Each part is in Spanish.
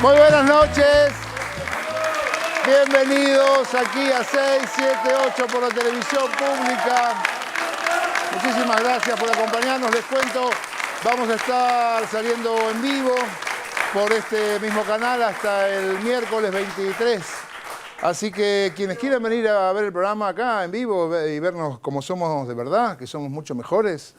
Muy buenas noches. Bienvenidos aquí a 678 por la televisión pública. Muchísimas gracias por acompañarnos. Les cuento, vamos a estar saliendo en vivo por este mismo canal hasta el miércoles 23. Así que quienes quieran venir a ver el programa acá en vivo y vernos como somos de verdad, que somos mucho mejores,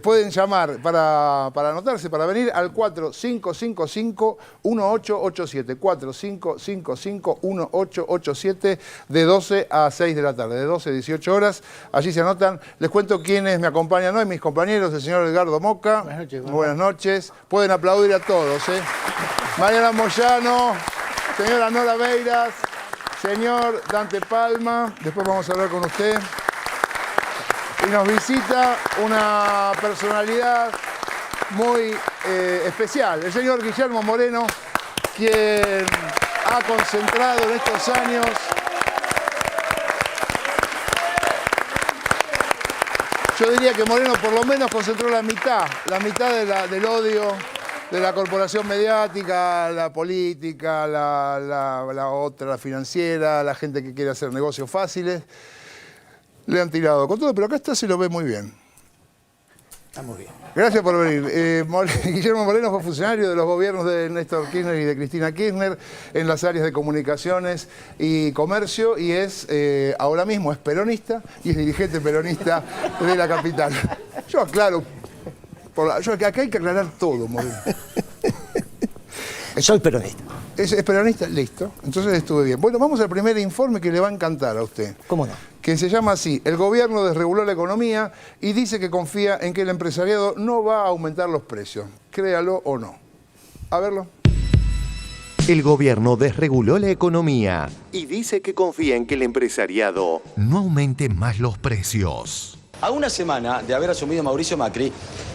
pueden llamar para anotarse, para venir al 4555-1887. 4555-1887 de 12 a 6 de la tarde, de 12 a 18 horas. Allí se anotan. Les cuento quiénes me acompañan hoy, mis compañeros, el señor Edgardo Moca. Buenas noches. Buenas noches. Pueden aplaudir a todos, Mariana Moyano, señora Nora Beiras, señor Dante Palma, después vamos a hablar con usted. Y nos visita una personalidad muy especial, el señor Guillermo Moreno, quien ha concentrado en estos años yo diría que Moreno por lo menos concentró la mitad del odio de la corporación mediática, la política, la otra, la financiera, la gente que quiere hacer negocios fáciles. Le han tirado con todo, pero acá se lo ve muy bien. Está muy bien. Gracias por venir. Guillermo Moreno fue funcionario de los gobiernos de Néstor Kirchner y de Cristina Kirchner en las áreas de comunicaciones y comercio y es, ahora mismo es peronista y es dirigente peronista de la capital. Yo aclaro. Acá hay que aclarar todo, Moreno. Soy peronista. ¿Es peronista? Listo. Entonces estuve bien. Bueno, vamos al primer informe que le va a encantar a usted. ¿Cómo no? Que se llama así: el gobierno desreguló la economía y dice que confía en que el empresariado no va a aumentar los precios. Créalo o no. A verlo. El gobierno desreguló la economía y dice que confía en que el empresariado no aumente más los precios. A una semana de haber asumido Mauricio Macri,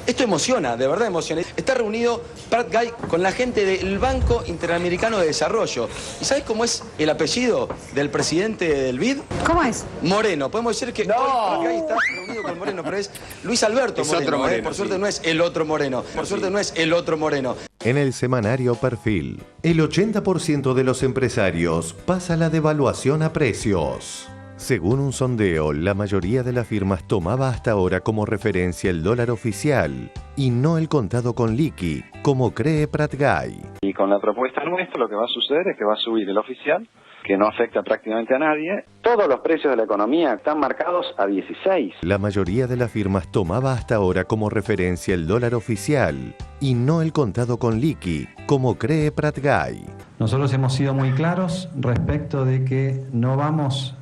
esto emociona, de verdad emociona. Está reunido Prat Gai con la gente del Banco Interamericano de Desarrollo. ¿Y sabes cómo es el apellido del presidente del BID? ¿Cómo es? Moreno. Podemos decir que hoy Prat Gai está reunido con Moreno, pero es Luis Alberto Moreno. Otro Moreno, Por suerte no es el otro Moreno. Por suerte no es el otro Moreno. En el semanario Perfil, el 80% de los empresarios pasa la devaluación a precios. Según un sondeo, la mayoría de las firmas tomaba hasta ahora como referencia el dólar oficial y no el contado con liqui, como cree Prat Gai. Y con la propuesta nuestra lo que va a suceder es que va a subir el oficial, que no afecta prácticamente a nadie. Todos los precios de la economía están marcados a 16. La mayoría de las firmas tomaba hasta ahora como referencia el dólar oficial y no el contado con liqui, como cree Prat Gai. Nosotros hemos sido muy claros respecto de que no vamos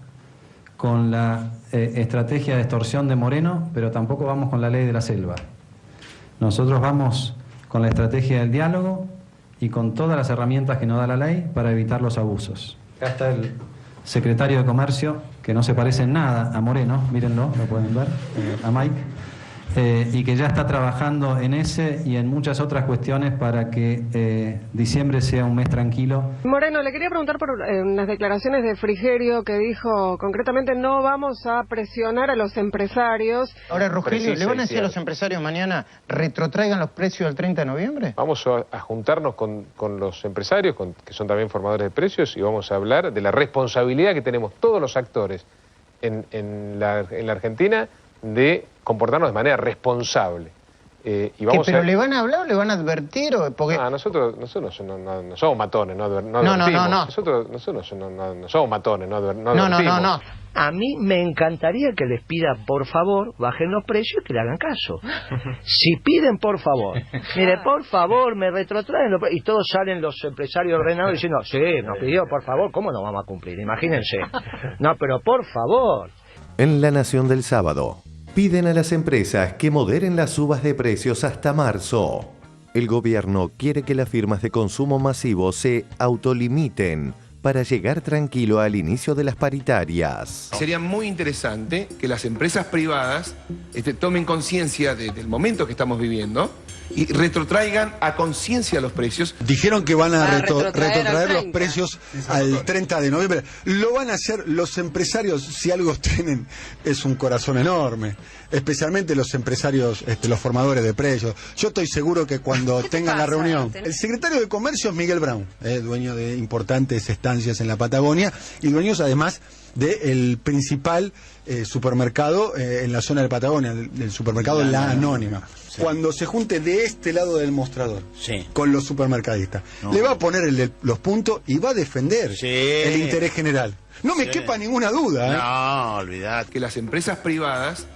con la estrategia de extorsión de Moreno, pero tampoco vamos con la ley de la selva. Nosotros vamos con la estrategia del diálogo y con todas las herramientas que nos da la ley para evitar los abusos. Acá está el secretario de Comercio, que no se parece en nada a Moreno, mírenlo, lo pueden ver, a Mike, y que ya está trabajando en ese y en muchas otras cuestiones para que diciembre sea un mes tranquilo. Moreno, le quería preguntar por unas declaraciones de Frigerio que dijo concretamente no vamos a presionar a los empresarios. Ahora, Rogelio, ¿le van a decir a los empresarios mañana retrotraigan los precios del 30 de noviembre? Vamos a juntarnos con los empresarios, que son también formadores de precios, y vamos a hablar de la responsabilidad que tenemos todos los actores en la Argentina de comportarnos de manera responsable. ¿Pero le van a hablar o le van a advertir? Porque... Nosotros no somos matones, no advertimos. No. Nosotros no somos matones, no advertimos. No. A mí me encantaría que les pida, por favor, bajen los precios y que le hagan caso. Si piden, por favor, mire, por favor, me retrotraen los precios. Y todos salen los empresarios ordenados diciendo, sí, nos pidió, por favor, ¿cómo no vamos a cumplir? Imagínense. No, pero por favor. En La Nación del sábado, piden a las empresas que moderen las subas de precios hasta marzo. El gobierno quiere que las firmas de consumo masivo se autolimiten para llegar tranquilo al inicio de las paritarias. Sería muy interesante que las empresas privadas tomen conciencia del momento que estamos viviendo y retrotraigan a conciencia los precios. Dijeron que van a retrotraer los 30. precios al 30 de noviembre. Lo van a hacer los empresarios, si algo tienen, es un corazón enorme. Especialmente los empresarios, los formadores de precios. Yo estoy seguro que cuando tengan la reunión... El secretario de Comercio es Miguel Brown, dueño de importantes estancias en la Patagonia y dueños además del principal supermercado en la zona de Patagonia, el supermercado La Anónima. Sí. Cuando se junte de este lado del mostrador con los supermercadistas, le va a poner los puntos y va a defender el interés general. No me quepa ninguna duda. No, olvidad. Que las empresas privadas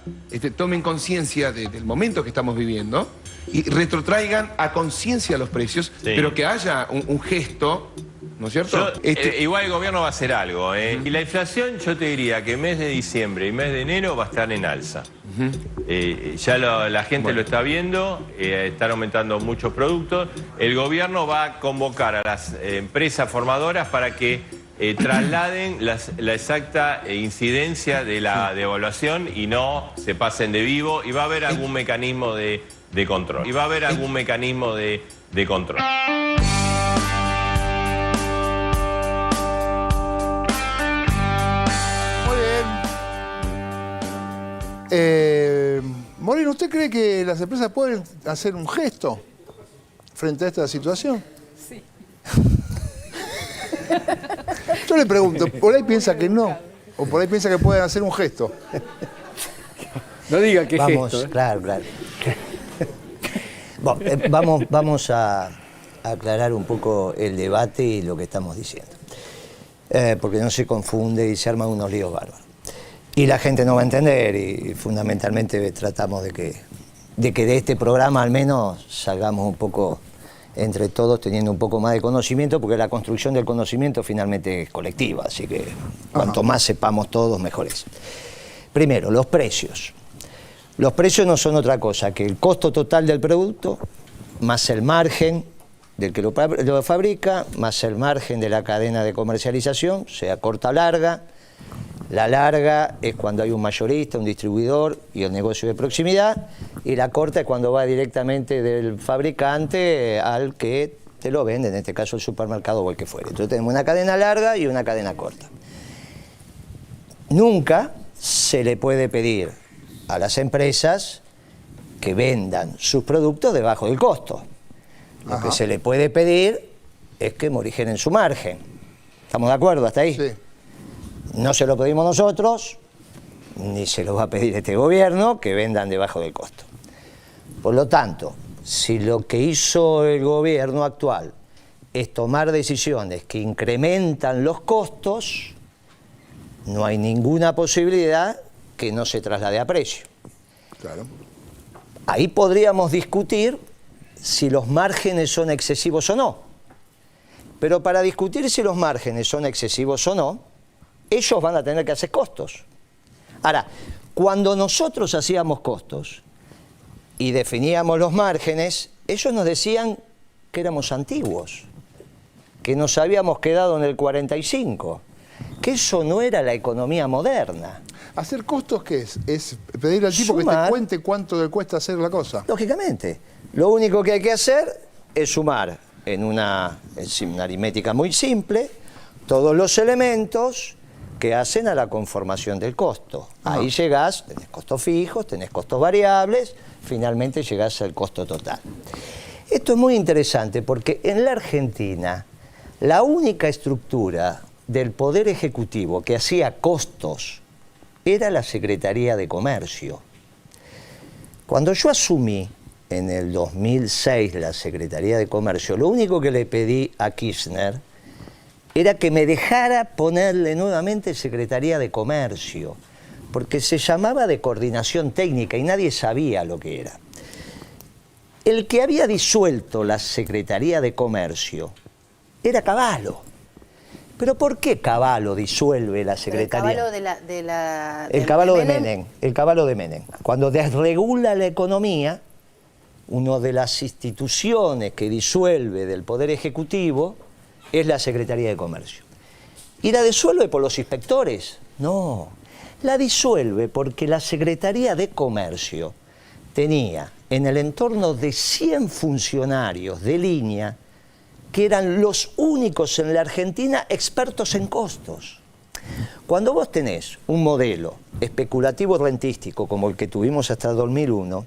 tomen conciencia del momento que estamos viviendo y retrotraigan a conciencia los precios, pero que haya un gesto, ¿no es cierto? Igual el gobierno va a hacer algo, Y la inflación, yo te diría que mes de diciembre y mes de enero va a estar en alza. Ya la gente lo está viendo, están aumentando muchos productos. El gobierno va a convocar a las empresas formadoras para que trasladen la exacta incidencia de la devaluación y no se pasen de vivo, y va a haber algún mecanismo de control. Muy bien. Moreno, ¿usted cree que las empresas pueden hacer un gesto frente a esta situación? Sí. Yo le pregunto, por ahí piensa que no, o por ahí piensa que pueden hacer un gesto. No diga qué gesto. Claro. Bueno, vamos a aclarar un poco el debate y lo que estamos diciendo. Porque no se confunde y se arman unos líos bárbaros. Y la gente no va a entender, y fundamentalmente tratamos de que de este programa al menos salgamos un poco entre todos teniendo un poco más de conocimiento, porque la construcción del conocimiento finalmente es colectiva, así que cuanto más sepamos todos, mejor es. Primero, los precios. Los precios no son otra cosa que el costo total del producto, más el margen del que lo fabrica, más el margen de la cadena de comercialización, sea corta o larga. La larga es cuando hay un mayorista, un distribuidor y el negocio de proximidad, y la corta es cuando va directamente del fabricante al que te lo vende, en este caso el supermercado o el que fuere. Entonces tenemos una cadena larga y una cadena corta. Nunca se le puede pedir a las empresas que vendan sus productos debajo del costo. Lo que se le puede pedir es que morigenen su margen. ¿Estamos de acuerdo hasta ahí? Sí. No se lo pedimos nosotros, ni se lo va a pedir este gobierno, que vendan debajo del costo. Por lo tanto, si lo que hizo el gobierno actual es tomar decisiones que incrementan los costos, no hay ninguna posibilidad que no se traslade a precio. Claro. Ahí podríamos discutir si los márgenes son excesivos o no. Pero para discutir si los márgenes son excesivos o no, ellos van a tener que hacer costos. Ahora, cuando nosotros hacíamos costos y definíamos los márgenes, ellos nos decían que éramos antiguos, que nos habíamos quedado en el 45, que eso no era la economía moderna. ¿Hacer costos qué es? Es pedirle al tipo que te cuente cuánto le cuesta hacer la cosa. Lógicamente. Lo único que hay que hacer es sumar en una aritmética muy simple todos los elementos que hacen a la conformación del costo. Ahí llegás, tenés costos fijos, tenés costos variables, finalmente llegás al costo total. Esto es muy interesante porque en la Argentina la única estructura del Poder Ejecutivo que hacía costos era la Secretaría de Comercio. Cuando yo asumí en el 2006 la Secretaría de Comercio, lo único que le pedí a Kirchner era que me dejara ponerle nuevamente Secretaría de Comercio, porque se llamaba de coordinación técnica y nadie sabía lo que era. El que había disuelto la Secretaría de Comercio era Cavallo. ¿Pero por qué Cavallo disuelve la Secretaría? El Cavallo de Menem. El Cavallo de Menem. Cuando desregula la economía, una de las instituciones que disuelve del Poder Ejecutivo es la Secretaría de Comercio. ¿Y la disuelve por los inspectores? No, la disuelve porque la Secretaría de Comercio tenía en el entorno de 100 funcionarios de línea que eran los únicos en la Argentina expertos en costos. Cuando vos tenés un modelo especulativo rentístico como el que tuvimos hasta el 2001,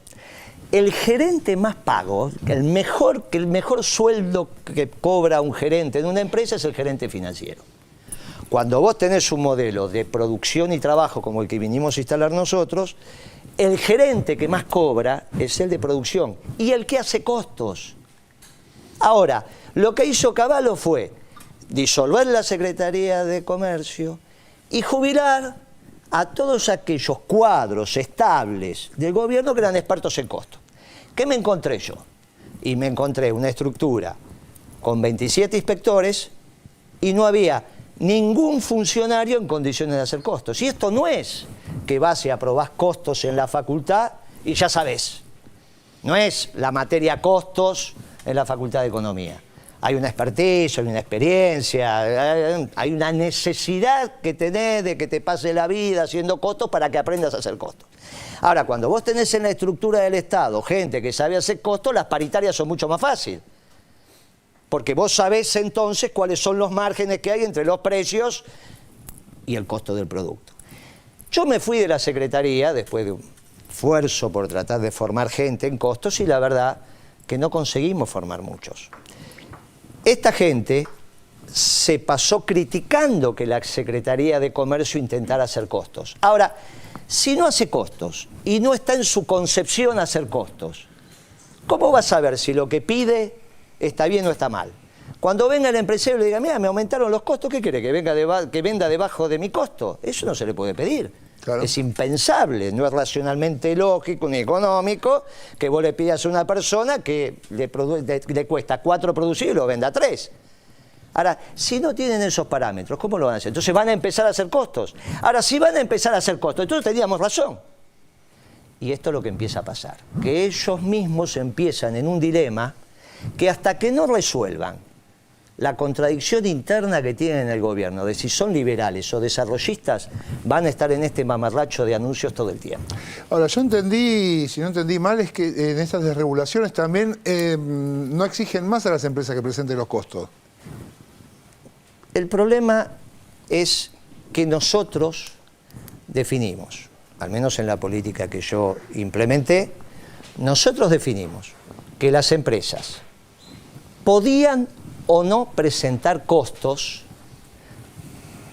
el gerente más pago, el mejor sueldo que cobra un gerente en una empresa es el gerente financiero. Cuando vos tenés un modelo de producción y trabajo como el que vinimos a instalar nosotros, el gerente que más cobra es el de producción y el que hace costos. Ahora, lo que hizo Cavallo fue disolver la Secretaría de Comercio y jubilar a todos aquellos cuadros estables del gobierno que eran expertos en costos. ¿Qué me encontré yo? Y me encontré una estructura con 27 inspectores y no había ningún funcionario en condiciones de hacer costos. Y esto no es que vas y aprobás costos en la facultad y ya sabés. No es la materia costos en la Facultad de Economía. Hay una expertise, hay una experiencia, hay una necesidad que tenés de que te pase la vida haciendo costos para que aprendas a hacer costos. Ahora, cuando vos tenés en la estructura del Estado gente que sabe hacer costos, las paritarias son mucho más fáciles. Porque vos sabés entonces cuáles son los márgenes que hay entre los precios y el costo del producto. Yo me fui de la Secretaría después de un esfuerzo por tratar de formar gente en costos y la verdad que no conseguimos formar muchos. Esta gente se pasó criticando que la Secretaría de Comercio intentara hacer costos. Ahora, si no hace costos y no está en su concepción hacer costos, ¿cómo vas a saber si lo que pide está bien o está mal? Cuando venga el empresario y le diga, mira, me aumentaron los costos, ¿qué quiere? ¿Que venda debajo de mi costo? Eso no se le puede pedir. Claro. Es impensable, no es racionalmente lógico ni económico que vos le pidas a una persona que le cuesta 4 producir y lo venda 3. Ahora, si no tienen esos parámetros, ¿cómo lo van a hacer? Entonces van a empezar a hacer costos. Ahora, si van a empezar a hacer costos, entonces teníamos razón. Y esto es lo que empieza a pasar, que ellos mismos empiezan en un dilema que hasta que no resuelvan la contradicción interna que tienen en el gobierno, de si son liberales o desarrollistas, van a estar en este mamarracho de anuncios todo el tiempo. Ahora, yo entendí, si no entendí mal, es que en estas desregulaciones también no exigen más a las empresas que presenten los costos. El problema es que nosotros definimos, al menos en la política que yo implementé, nosotros definimos que las empresas podían o no presentar costos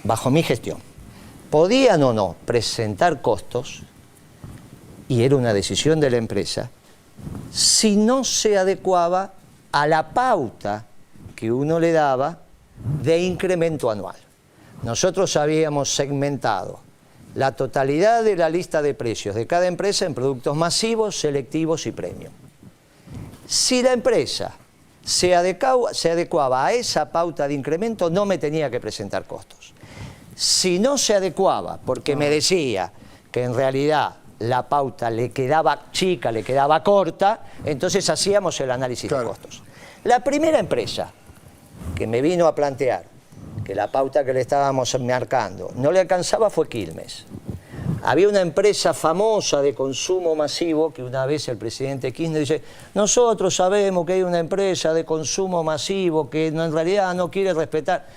bajo mi gestión. Podían o no presentar costos, y era una decisión de la empresa, si no se adecuaba a la pauta que uno le daba de incremento anual. Nosotros habíamos segmentado la totalidad de la lista de precios de cada empresa en productos masivos, selectivos y premium. Si la empresa se adecuaba a esa pauta de incremento, no me tenía que presentar costos. Si no se adecuaba, porque me decía que en realidad la pauta le quedaba chica, le quedaba corta, entonces hacíamos el análisis de costos. La primera empresa que me vino a plantear que la pauta que le estábamos marcando no le alcanzaba fue Quilmes. Había una empresa famosa de consumo masivo que una vez el presidente Kirchner dice, nosotros sabemos que hay una empresa de consumo masivo que en realidad no quiere respetar.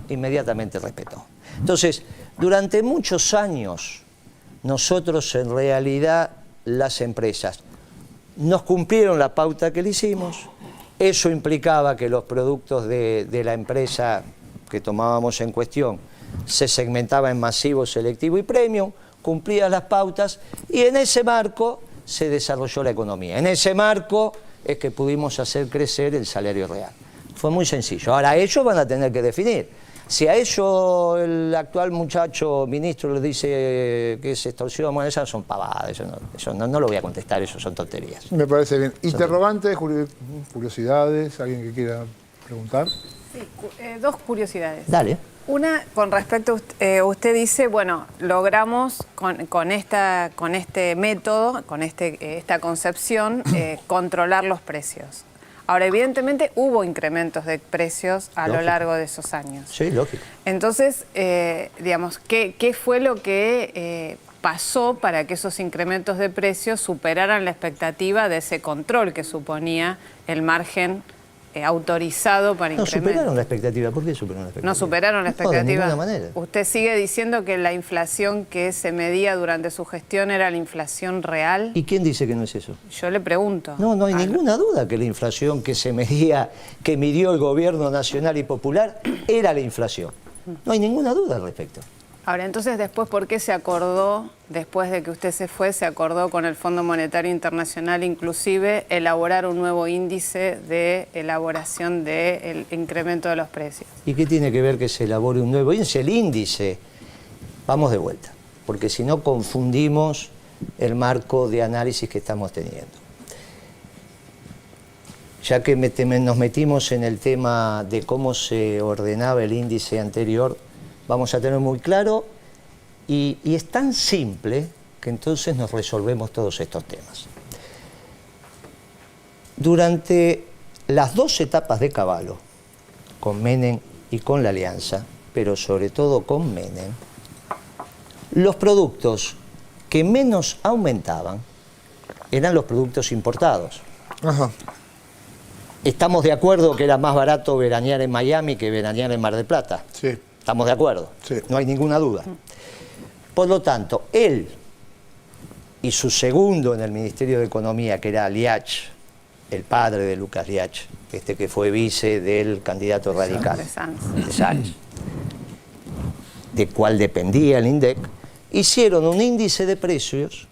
Inmediatamente respetó. Entonces, durante muchos años, nosotros en realidad, las empresas, nos cumplieron la pauta que le hicimos. Eso implicaba que los productos de la empresa que tomábamos en cuestión se segmentaba en masivo, selectivo y premium, cumplía las pautas y en ese marco se desarrolló la economía. En ese marco es que pudimos hacer crecer el salario real. Fue muy sencillo. Ahora ellos van a tener que definir. Si a ellos el actual muchacho ministro le dice que es extorsión, bueno, esas son pavadas, eso no lo voy a contestar, eso son tonterías. Me parece bien. Interrogantes, curiosidades, ¿alguien que quiera preguntar? Sí, 2 curiosidades. Dale. Una, con respecto, usted dice, bueno, logramos con este método, con esta concepción, controlar los precios. Ahora, evidentemente hubo incrementos de precios a Lógico. lo largo de esos años. Sí, lógico. Entonces, digamos, ¿qué fue lo que pasó para que esos incrementos de precios superaran la expectativa de ese control que suponía el margen autorizado para No incrementos? superaron la expectativa. ¿Por qué superaron la expectativa? ¿No superaron la No, de expectativa? ninguna manera. ¿Usted sigue diciendo que la inflación que se medía durante su gestión era la inflación real? ¿Y quién dice que no es eso? Yo le pregunto. No, no hay ninguna duda que la inflación que se medía, que midió el gobierno nacional y popular, era la inflación. No hay ninguna duda al respecto. Ahora, entonces, después, ¿por qué se acordó, después de que usted se fue, se acordó con el Fondo Monetario Internacional inclusive elaborar un nuevo índice de elaboración del incremento de los precios? ¿Y qué tiene que ver que se elabore un nuevo índice? El índice, vamos de vuelta, porque si no confundimos el marco de análisis que estamos teniendo. Ya que nos metimos en el tema de cómo se ordenaba el índice anterior, vamos a tener muy claro, y es tan simple que entonces nos resolvemos todos estos temas. Durante las dos etapas de Cavallo, con Menem y con la Alianza, pero sobre todo con Menem, los productos que menos aumentaban eran los productos importados. Ajá. ¿Estamos de acuerdo que era más barato veranear en Miami que veranear en Mar del Plata? Sí. ¿Estamos de acuerdo? Sí. No hay ninguna duda. Por lo tanto, él y su segundo en el Ministerio de Economía, que era Liach, el padre de Lucas Liach, que fue vice del candidato radical, de Sales, de cual dependía el INDEC, hicieron un índice de precios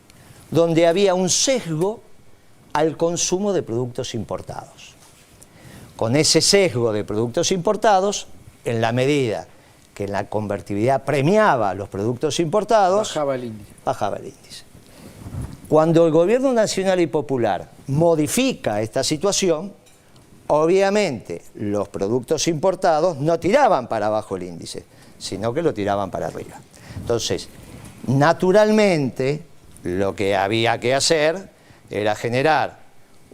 donde había un sesgo al consumo de productos importados. Con ese sesgo de productos importados, en la medida que la convertibilidad premiaba a los productos importados, Bajaba el índice. bajaba el índice. Cuando el gobierno nacional y popular modifica esta situación, obviamente los productos importados no tiraban para abajo el índice, sino que lo tiraban para arriba. Entonces, naturalmente, lo que había que hacer era generar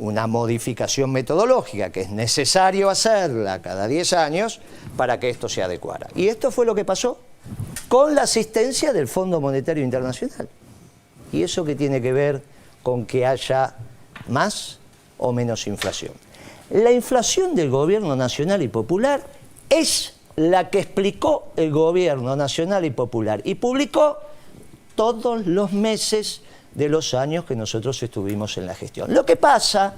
una modificación metodológica, que es necesario hacerla cada 10 años para que esto se adecuara. Y esto fue lo que pasó con la asistencia del Fondo Monetario Internacional. ¿Y eso qué tiene que ver con que haya más o menos inflación? La inflación del gobierno nacional y popular es la que explicó el gobierno nacional y popular y publicó todos los meses de los años que nosotros estuvimos en la gestión. Lo que pasa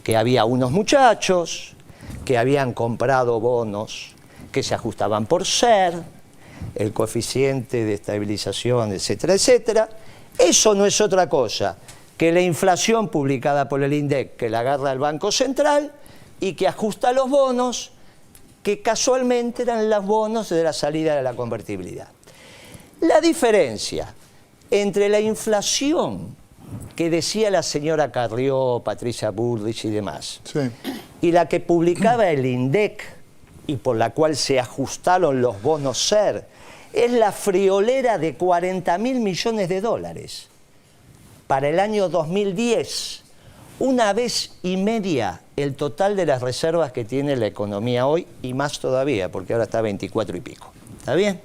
que había unos muchachos que habían comprado bonos que se ajustaban por ser, el coeficiente de estabilización, etcétera, etcétera. Eso no es otra cosa que la inflación publicada por el INDEC, que la agarra el Banco Central y que ajusta los bonos, que casualmente eran los bonos de la salida de la convertibilidad. La diferencia entre la inflación que decía la señora Carrió, Patricia Bullrich y demás, y la que publicaba el INDEC y por la cual se ajustaron los bonos SER, es la friolera de 40.000 millones de dólares para el año 2010, una vez y media el total de las reservas que tiene la economía hoy, y más todavía, porque ahora está a 24 y pico. ¿Está bien?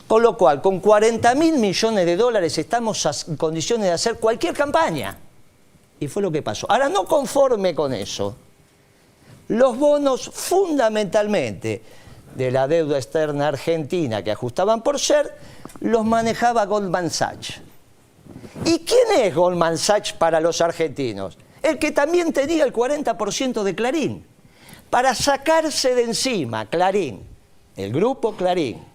Con lo cual, con 40.000 millones de dólares estamos en condiciones de hacer cualquier campaña. Y fue lo que pasó. Ahora, no conforme con eso, los bonos fundamentalmente de la deuda externa argentina que ajustaban por ser, los manejaba Goldman Sachs. ¿Y quién es Goldman Sachs para los argentinos? El que también tenía el 40% de Clarín. Para sacarse de encima Clarín, el grupo Clarín,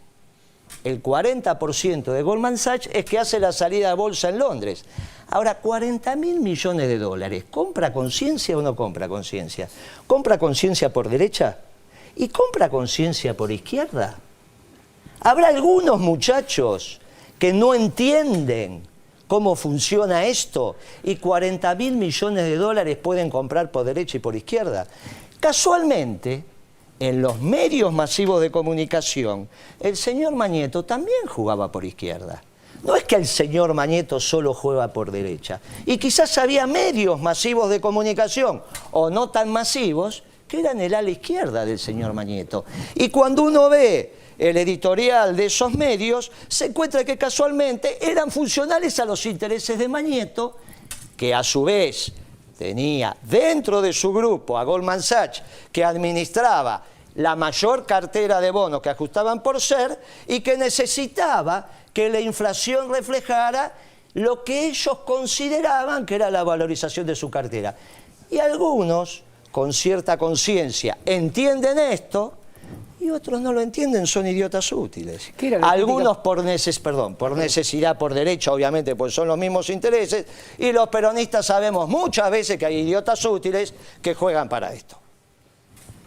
el 40% de Goldman Sachs es que hace la salida a bolsa en Londres. Ahora, 40.000 millones de dólares, ¿compra conciencia o no compra conciencia? ¿Compra conciencia por derecha? ¿Y compra conciencia por izquierda? Habrá algunos muchachos que no entienden cómo funciona esto y 40.000 millones de dólares pueden comprar por derecha y por izquierda. Casualmente, en los medios masivos de comunicación, el señor Mañeto también jugaba por izquierda. No es que el señor Mañeto solo juega por derecha. Y quizás había medios masivos de comunicación, o no tan masivos, que eran el ala izquierda del señor Mañeto. Y cuando uno ve el editorial de esos medios, se encuentra que casualmente eran funcionales a los intereses de Mañeto, que a su vez tenía dentro de su grupo a Goldman Sachs, que administraba la mayor cartera de bonos que ajustaban por ser y que necesitaba que la inflación reflejara lo que ellos consideraban que era la valorización de su cartera. Y algunos, con cierta conciencia, entienden esto y otros no lo entienden, son idiotas útiles. Algunos por necesidad, por derecho, obviamente, pues son los mismos intereses, y los peronistas sabemos muchas veces que hay idiotas útiles que juegan para esto.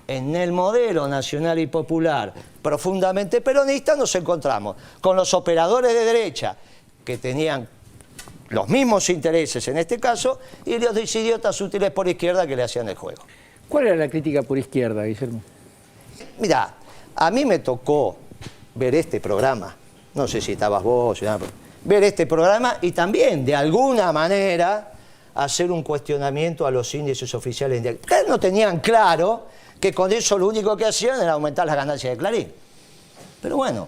En el modelo nacional y popular profundamente peronista nos encontramos con los operadores de derecha que tenían los mismos intereses en este caso y los idiotas útiles por izquierda que le hacían el juego. ¿Cuál era la crítica por izquierda, Guillermo? Mirá, a mí me tocó ver este programa, no sé si estabas vos, ver este programa y también de alguna manera hacer un cuestionamiento a los índices oficiales. Que no tenían claro que con eso lo único que hacían era aumentar las ganancias de Clarín. Pero bueno,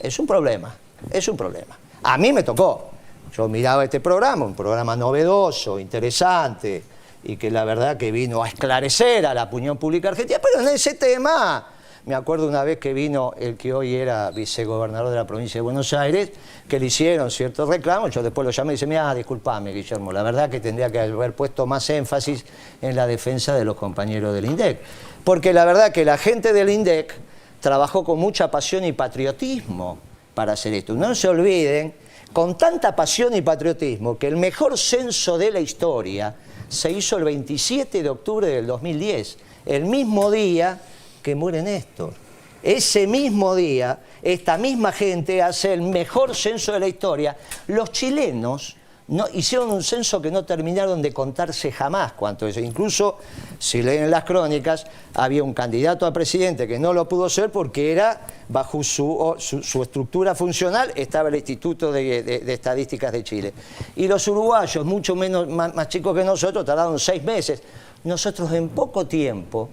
es un problema, es un problema. A mí me tocó, yo miraba este programa, un programa novedoso, interesante, y que la verdad que vino a esclarecer a la opinión pública argentina, pero en ese tema, me acuerdo una vez que vino el que hoy era vicegobernador de la provincia de Buenos Aires, que le hicieron ciertos reclamos, yo después lo llamé y dice, mira, disculpame, Guillermo, la verdad que tendría que haber puesto más énfasis en la defensa de los compañeros del INDEC. Porque la verdad que la gente del INDEC trabajó con mucha pasión y patriotismo para hacer esto. No se olviden, con tanta pasión y patriotismo, que el mejor censo de la historia se hizo el 27 de octubre del 2010, el mismo día que muere Néstor. Ese mismo día, esta misma gente hace el mejor censo de la historia. Los chilenos no, hicieron un censo que no terminaron de contarse jamás cuánto es. Incluso, si leen las crónicas, había un candidato a presidente que no lo pudo ser porque era, bajo su estructura funcional, estaba el Instituto de Estadísticas de Chile. Y los uruguayos, mucho menos, más chicos que nosotros, tardaron 6 meses. Nosotros en poco tiempo,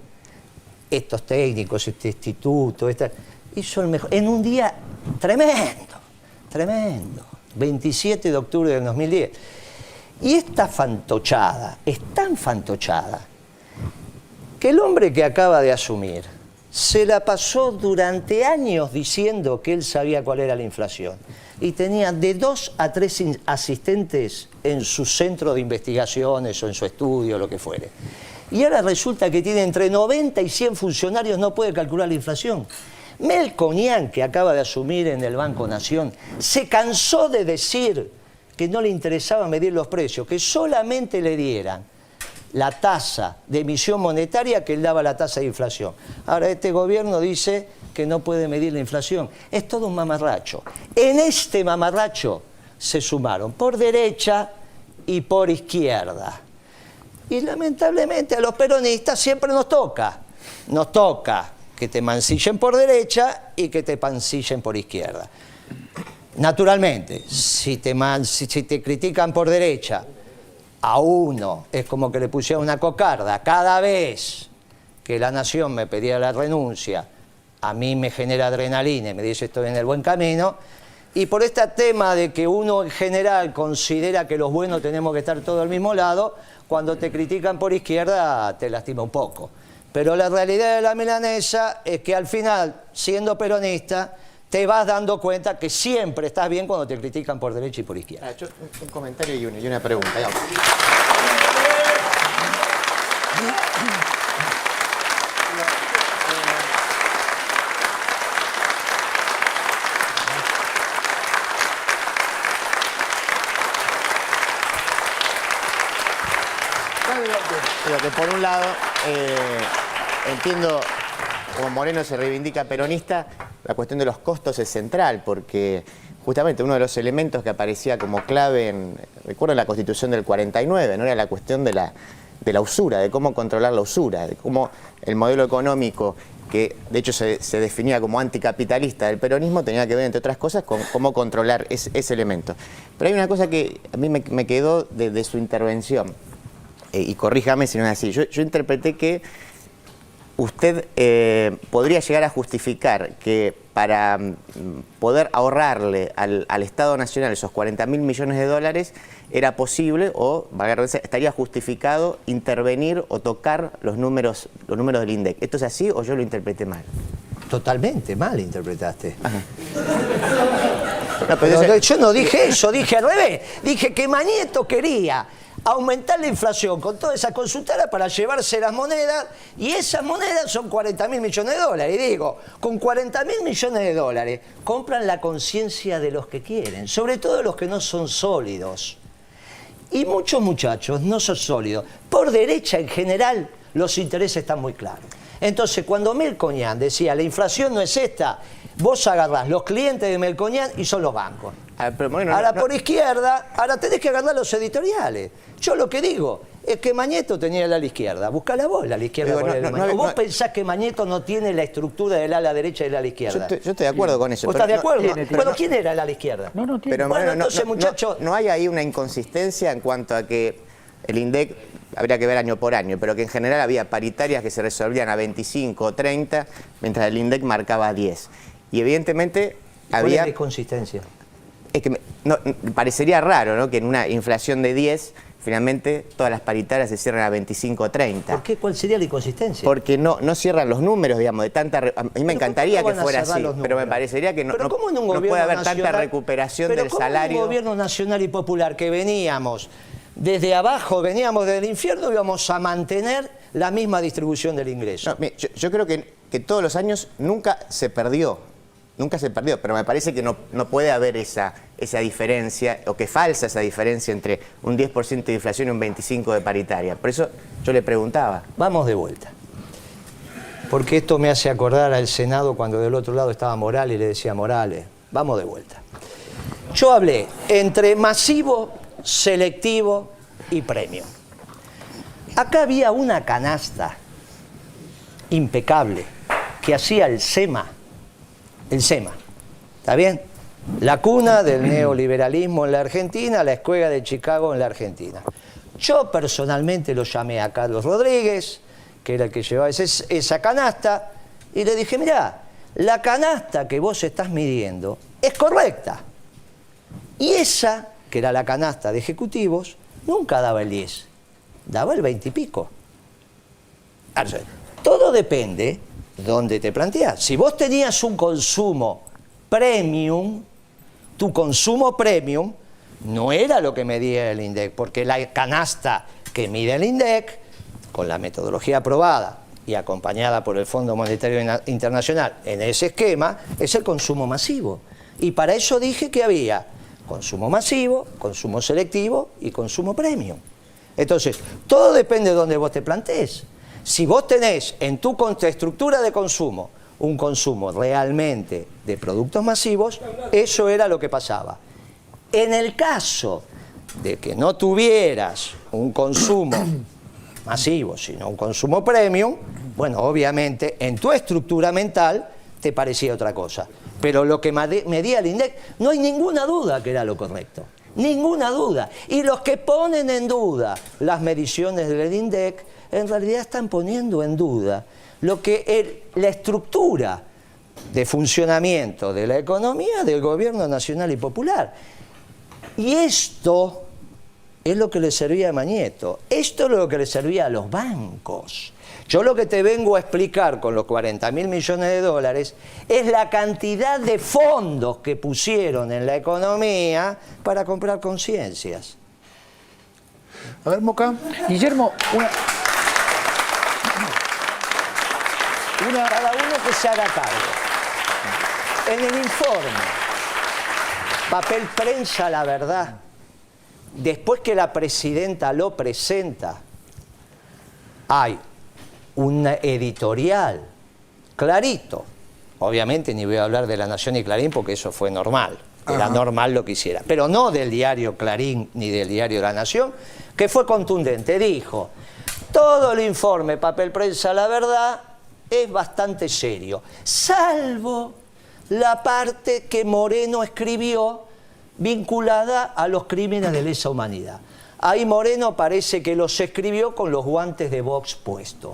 estos técnicos, este instituto, hizo el mejor, en un día tremendo, tremendo. 27 de octubre del 2010. Y esta fantochada, es tan fantochada, que el hombre que acaba de asumir se la pasó durante años diciendo que él sabía cuál era la inflación. Y tenía de 2 a 3 asistentes en su centro de investigaciones o en su estudio, lo que fuere. Y ahora resulta que tiene entre 90 y 100 funcionarios, no puede calcular la inflación. Melconian, que acaba de asumir en el Banco Nación, se cansó de decir que no le interesaba medir los precios, que solamente le dieran la tasa de emisión monetaria que él daba la tasa de inflación. Ahora este gobierno dice que no puede medir la inflación. Es todo un mamarracho. En este mamarracho se sumaron por derecha y por izquierda. Y lamentablemente a los peronistas siempre nos toca que te mancillen por derecha y que te mancillen por izquierda. Naturalmente, si te critican por derecha, a uno es como que le pusiera una cocarda. Cada vez que la Nación me pedía la renuncia, a mí me genera adrenalina y me dice estoy en el buen camino. Y por este tema de que uno en general considera que los buenos tenemos que estar todos al mismo lado, cuando te critican por izquierda te lastima un poco. Pero la realidad de la milanesa es que al final, siendo peronista, te vas dando cuenta que siempre estás bien cuando te critican por derecha y por izquierda. Un comentario y una pregunta. Pero que por un lado, entiendo, como Moreno se reivindica peronista, la cuestión de los costos es central, porque justamente uno de los elementos que aparecía como clave recuerdo la Constitución del 49, ¿no? Era la cuestión de la usura, de cómo controlar la usura, de cómo el modelo económico que de hecho se definía como anticapitalista del peronismo, tenía que ver, entre otras cosas, con cómo controlar ese elemento. Pero hay una cosa que a mí me quedó de su intervención, y corríjame si no es así. Yo interpreté que usted podría llegar a justificar que para poder ahorrarle al Estado Nacional esos 40.000 millones de dólares era posible o estaría justificado intervenir o tocar los números del INDEC. ¿Esto es así o yo lo interpreté mal? Totalmente mal interpretaste. No, pero yo no dije eso, dije al revés. Dije que Mañeto quería aumentar la inflación con toda esa consultora para llevarse las monedas, y esas monedas son 40.000 millones de dólares. Y digo, con 40.000 millones de dólares compran la conciencia de los que quieren, sobre todo los que no son sólidos. Y muchos muchachos no son sólidos. Por derecha en general los intereses están muy claros. Entonces cuando Melconian decía la inflación no es esta, vos agarrás los clientes de Melconian y son los bancos. Ahora por izquierda, ahora tenés que agarrar los editoriales. Yo lo que digo es que Mañeto tenía el ala izquierda. Buscala vos, el ala izquierda. ¿Vos pensás que Mañeto no tiene la estructura del ala derecha y del ala izquierda? Yo estoy de acuerdo con eso. ¿Vos estás de acuerdo? Bueno, ¿quién era el ala izquierda? No tiene. Pero bueno, entonces, muchachos... ¿No hay ahí una inconsistencia en cuanto a que el INDEC, habría que ver año por año, pero que en general había paritarias que se resolvían a 25 o 30, mientras el INDEC marcaba 10? Y evidentemente había... ¿Cuál es la inconsistencia? Es que parecería raro, ¿no?, que en una inflación de 10, finalmente todas las paritarias se cierran a 25 o 30. ¿Por qué? ¿Cuál sería la inconsistencia? Porque no cierran los números, digamos, de tanta... A mí me encantaría que fuera así, pero me parecería que no puede haber tanta recuperación del salario. ¿Pero cómo en un gobierno nacional y popular que veníamos desde abajo, veníamos del infierno, íbamos a mantener la misma distribución del ingreso? No, yo creo que todos los años nunca se perdió. Nunca se perdió, pero me parece que no puede haber esa diferencia, o que falsa esa diferencia entre un 10% de inflación y un 25% de paritaria. Por eso yo le preguntaba. Vamos de vuelta. Porque esto me hace acordar al Senado cuando del otro lado estaba Morales y le decía: Morales, vamos de vuelta. Yo hablé entre masivo, selectivo y premio. Acá había una canasta impecable que hacía el SEMA. El SEMA, ¿está bien? La cuna del neoliberalismo en la Argentina, la escuela de Chicago en la Argentina. Yo personalmente lo llamé a Carlos Rodríguez, que era el que llevaba esa canasta, y le dije: mirá, la canasta que vos estás midiendo es correcta. Y esa, que era la canasta de ejecutivos, nunca daba el 10, daba el 20 y pico. Todo depende ¿dónde te planteas? Si vos tenías un consumo premium, tu consumo premium no era lo que medía el INDEC, porque la canasta que mide el INDEC, con la metodología aprobada y acompañada por el Fondo Monetario Internacional en ese esquema, es el consumo masivo. Y para eso dije que había consumo masivo, consumo selectivo y consumo premium. Entonces, todo depende de dónde vos te plantees. Si vos tenés en tu estructura de consumo un consumo realmente de productos masivos, eso era lo que pasaba. En el caso de que no tuvieras un consumo masivo, sino un consumo premium, bueno, obviamente en tu estructura mental te parecía otra cosa. Pero lo que medía el INDEC, no hay ninguna duda que era lo correcto. Ninguna duda. Y los que ponen en duda las mediciones del INDEC, en realidad están poniendo en duda lo que la estructura de funcionamiento de la economía del gobierno nacional y popular. Y esto es lo que le servía a Mañeto, esto es lo que le servía a los bancos. Yo lo que te vengo a explicar con los 40.000 millones de dólares es la cantidad de fondos que pusieron en la economía para comprar conciencias. A ver, Moca. Guillermo, cada uno que se haga cargo. En el informe, papel prensa La Verdad, después que la presidenta lo presenta, hay un editorial clarito. Obviamente ni voy a hablar de La Nación y Clarín porque eso fue normal. Era normal lo que hiciera. Pero no del diario Clarín ni del diario La Nación, que fue contundente. Dijo: todo el informe papel prensa La Verdad es bastante serio, salvo la parte que Moreno escribió vinculada a los crímenes de lesa humanidad. Ahí Moreno parece que los escribió con los guantes de Vox puestos.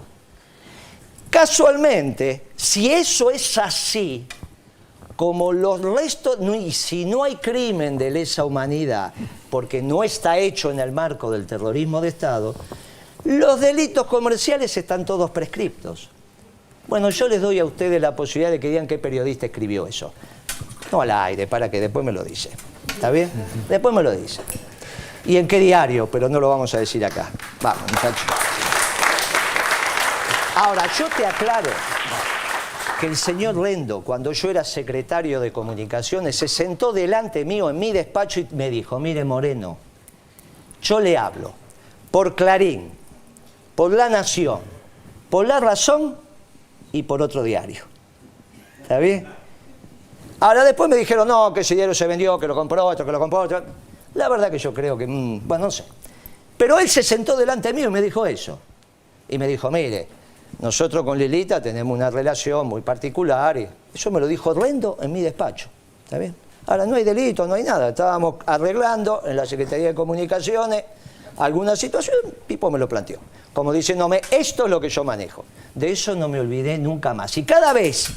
Casualmente, si eso es así, como los restos, y si no hay crimen de lesa humanidad, porque no está hecho en el marco del terrorismo de Estado, los delitos comerciales están todos prescriptos. Bueno, yo les doy a ustedes la posibilidad de que digan qué periodista escribió eso. No al aire, para que después me lo dice. ¿Está bien? Después me lo dice. ¿Y en qué diario? Pero no lo vamos a decir acá. Vamos, muchachos. Ahora, yo te aclaro que el señor Rendo, cuando yo era secretario de Comunicaciones, se sentó delante mío en mi despacho y me dijo, mire Moreno, yo le hablo por Clarín, por La Nación, por La Razón y por otro diario. ¿Está bien? Ahora después me dijeron, no, que ese diario se vendió, que lo compró otro, que lo compró otro. La verdad que yo creo que, bueno, no sé. Pero él se sentó delante mío y me dijo eso. Y me dijo, mire, nosotros con Lilita tenemos una relación muy particular. Y eso me lo dijo Rendo en mi despacho. ¿Está bien? Ahora no hay delito, no hay nada. Estábamos arreglando en la Secretaría de Comunicaciones alguna situación, Pipo me lo planteó. Como diciéndome, esto es lo que yo manejo. De eso no me olvidé nunca más. Y cada vez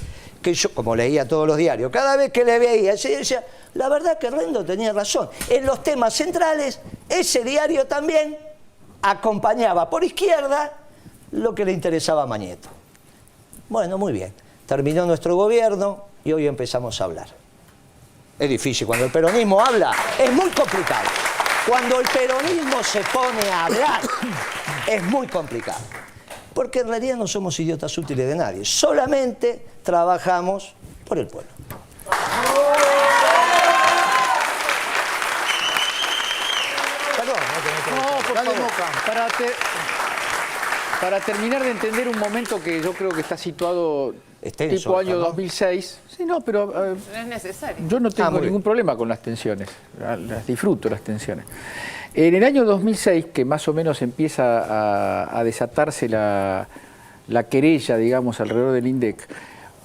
que yo, como leía todos los diarios, cada vez que le veía, yo decía, la verdad que Rendo tenía razón. En los temas centrales, ese diario también acompañaba por izquierda lo que le interesaba a Mañeto. Bueno, muy bien. Terminó nuestro gobierno y hoy empezamos a hablar. Es difícil, cuando el peronismo habla, es muy complicado. Cuando el peronismo se pone a hablar, es muy complicado. Porque en realidad no somos idiotas útiles de nadie, solamente trabajamos por el pueblo. Perdón, no, por favor. Para terminar de entender un momento que yo creo que está situado extenso, tipo año ¿no? 2006. Sí, no, pero No es necesario. yo no tengo ningún problema con las tensiones. Las disfruto, las tensiones. En el año 2006, que más o menos empieza a desatarse la querella, digamos, alrededor del INDEC,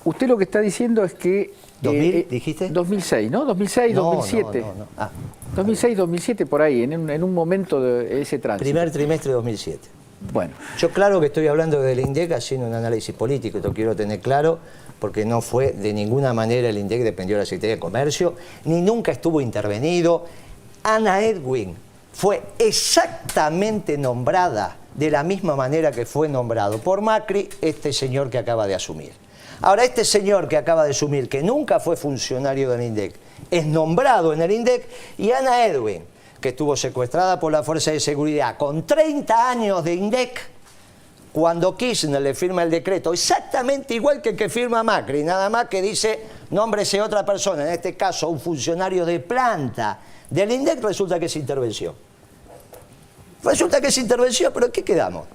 usted lo que está diciendo es que... ¿2000 dijiste? 2006, ¿no? 2006, no, 2007. No. Ah. 2006, 2007, por ahí, en un momento de ese tránsito. Primer trimestre de 2007. Bueno. Yo claro que estoy hablando del INDEC haciendo un análisis político, esto quiero tener claro, porque no fue de ninguna manera el INDEC dependió de la Secretaría de Comercio, ni nunca estuvo intervenido. Ana Edwin fue exactamente nombrada de la misma manera que fue nombrado por Macri este señor que acaba de asumir. Ahora, este señor que acaba de asumir, que nunca fue funcionario del INDEC, es nombrado en el INDEC, y Ana Edwin, que estuvo secuestrada por la Fuerza de Seguridad con 30 años de INDEC, cuando Kirchner le firma el decreto, exactamente igual que el que firma Macri, nada más que dice, nómbrese otra persona, en este caso un funcionario de planta del INDEC, resulta que es intervención. Resulta que es intervención, pero ¿en qué quedamos?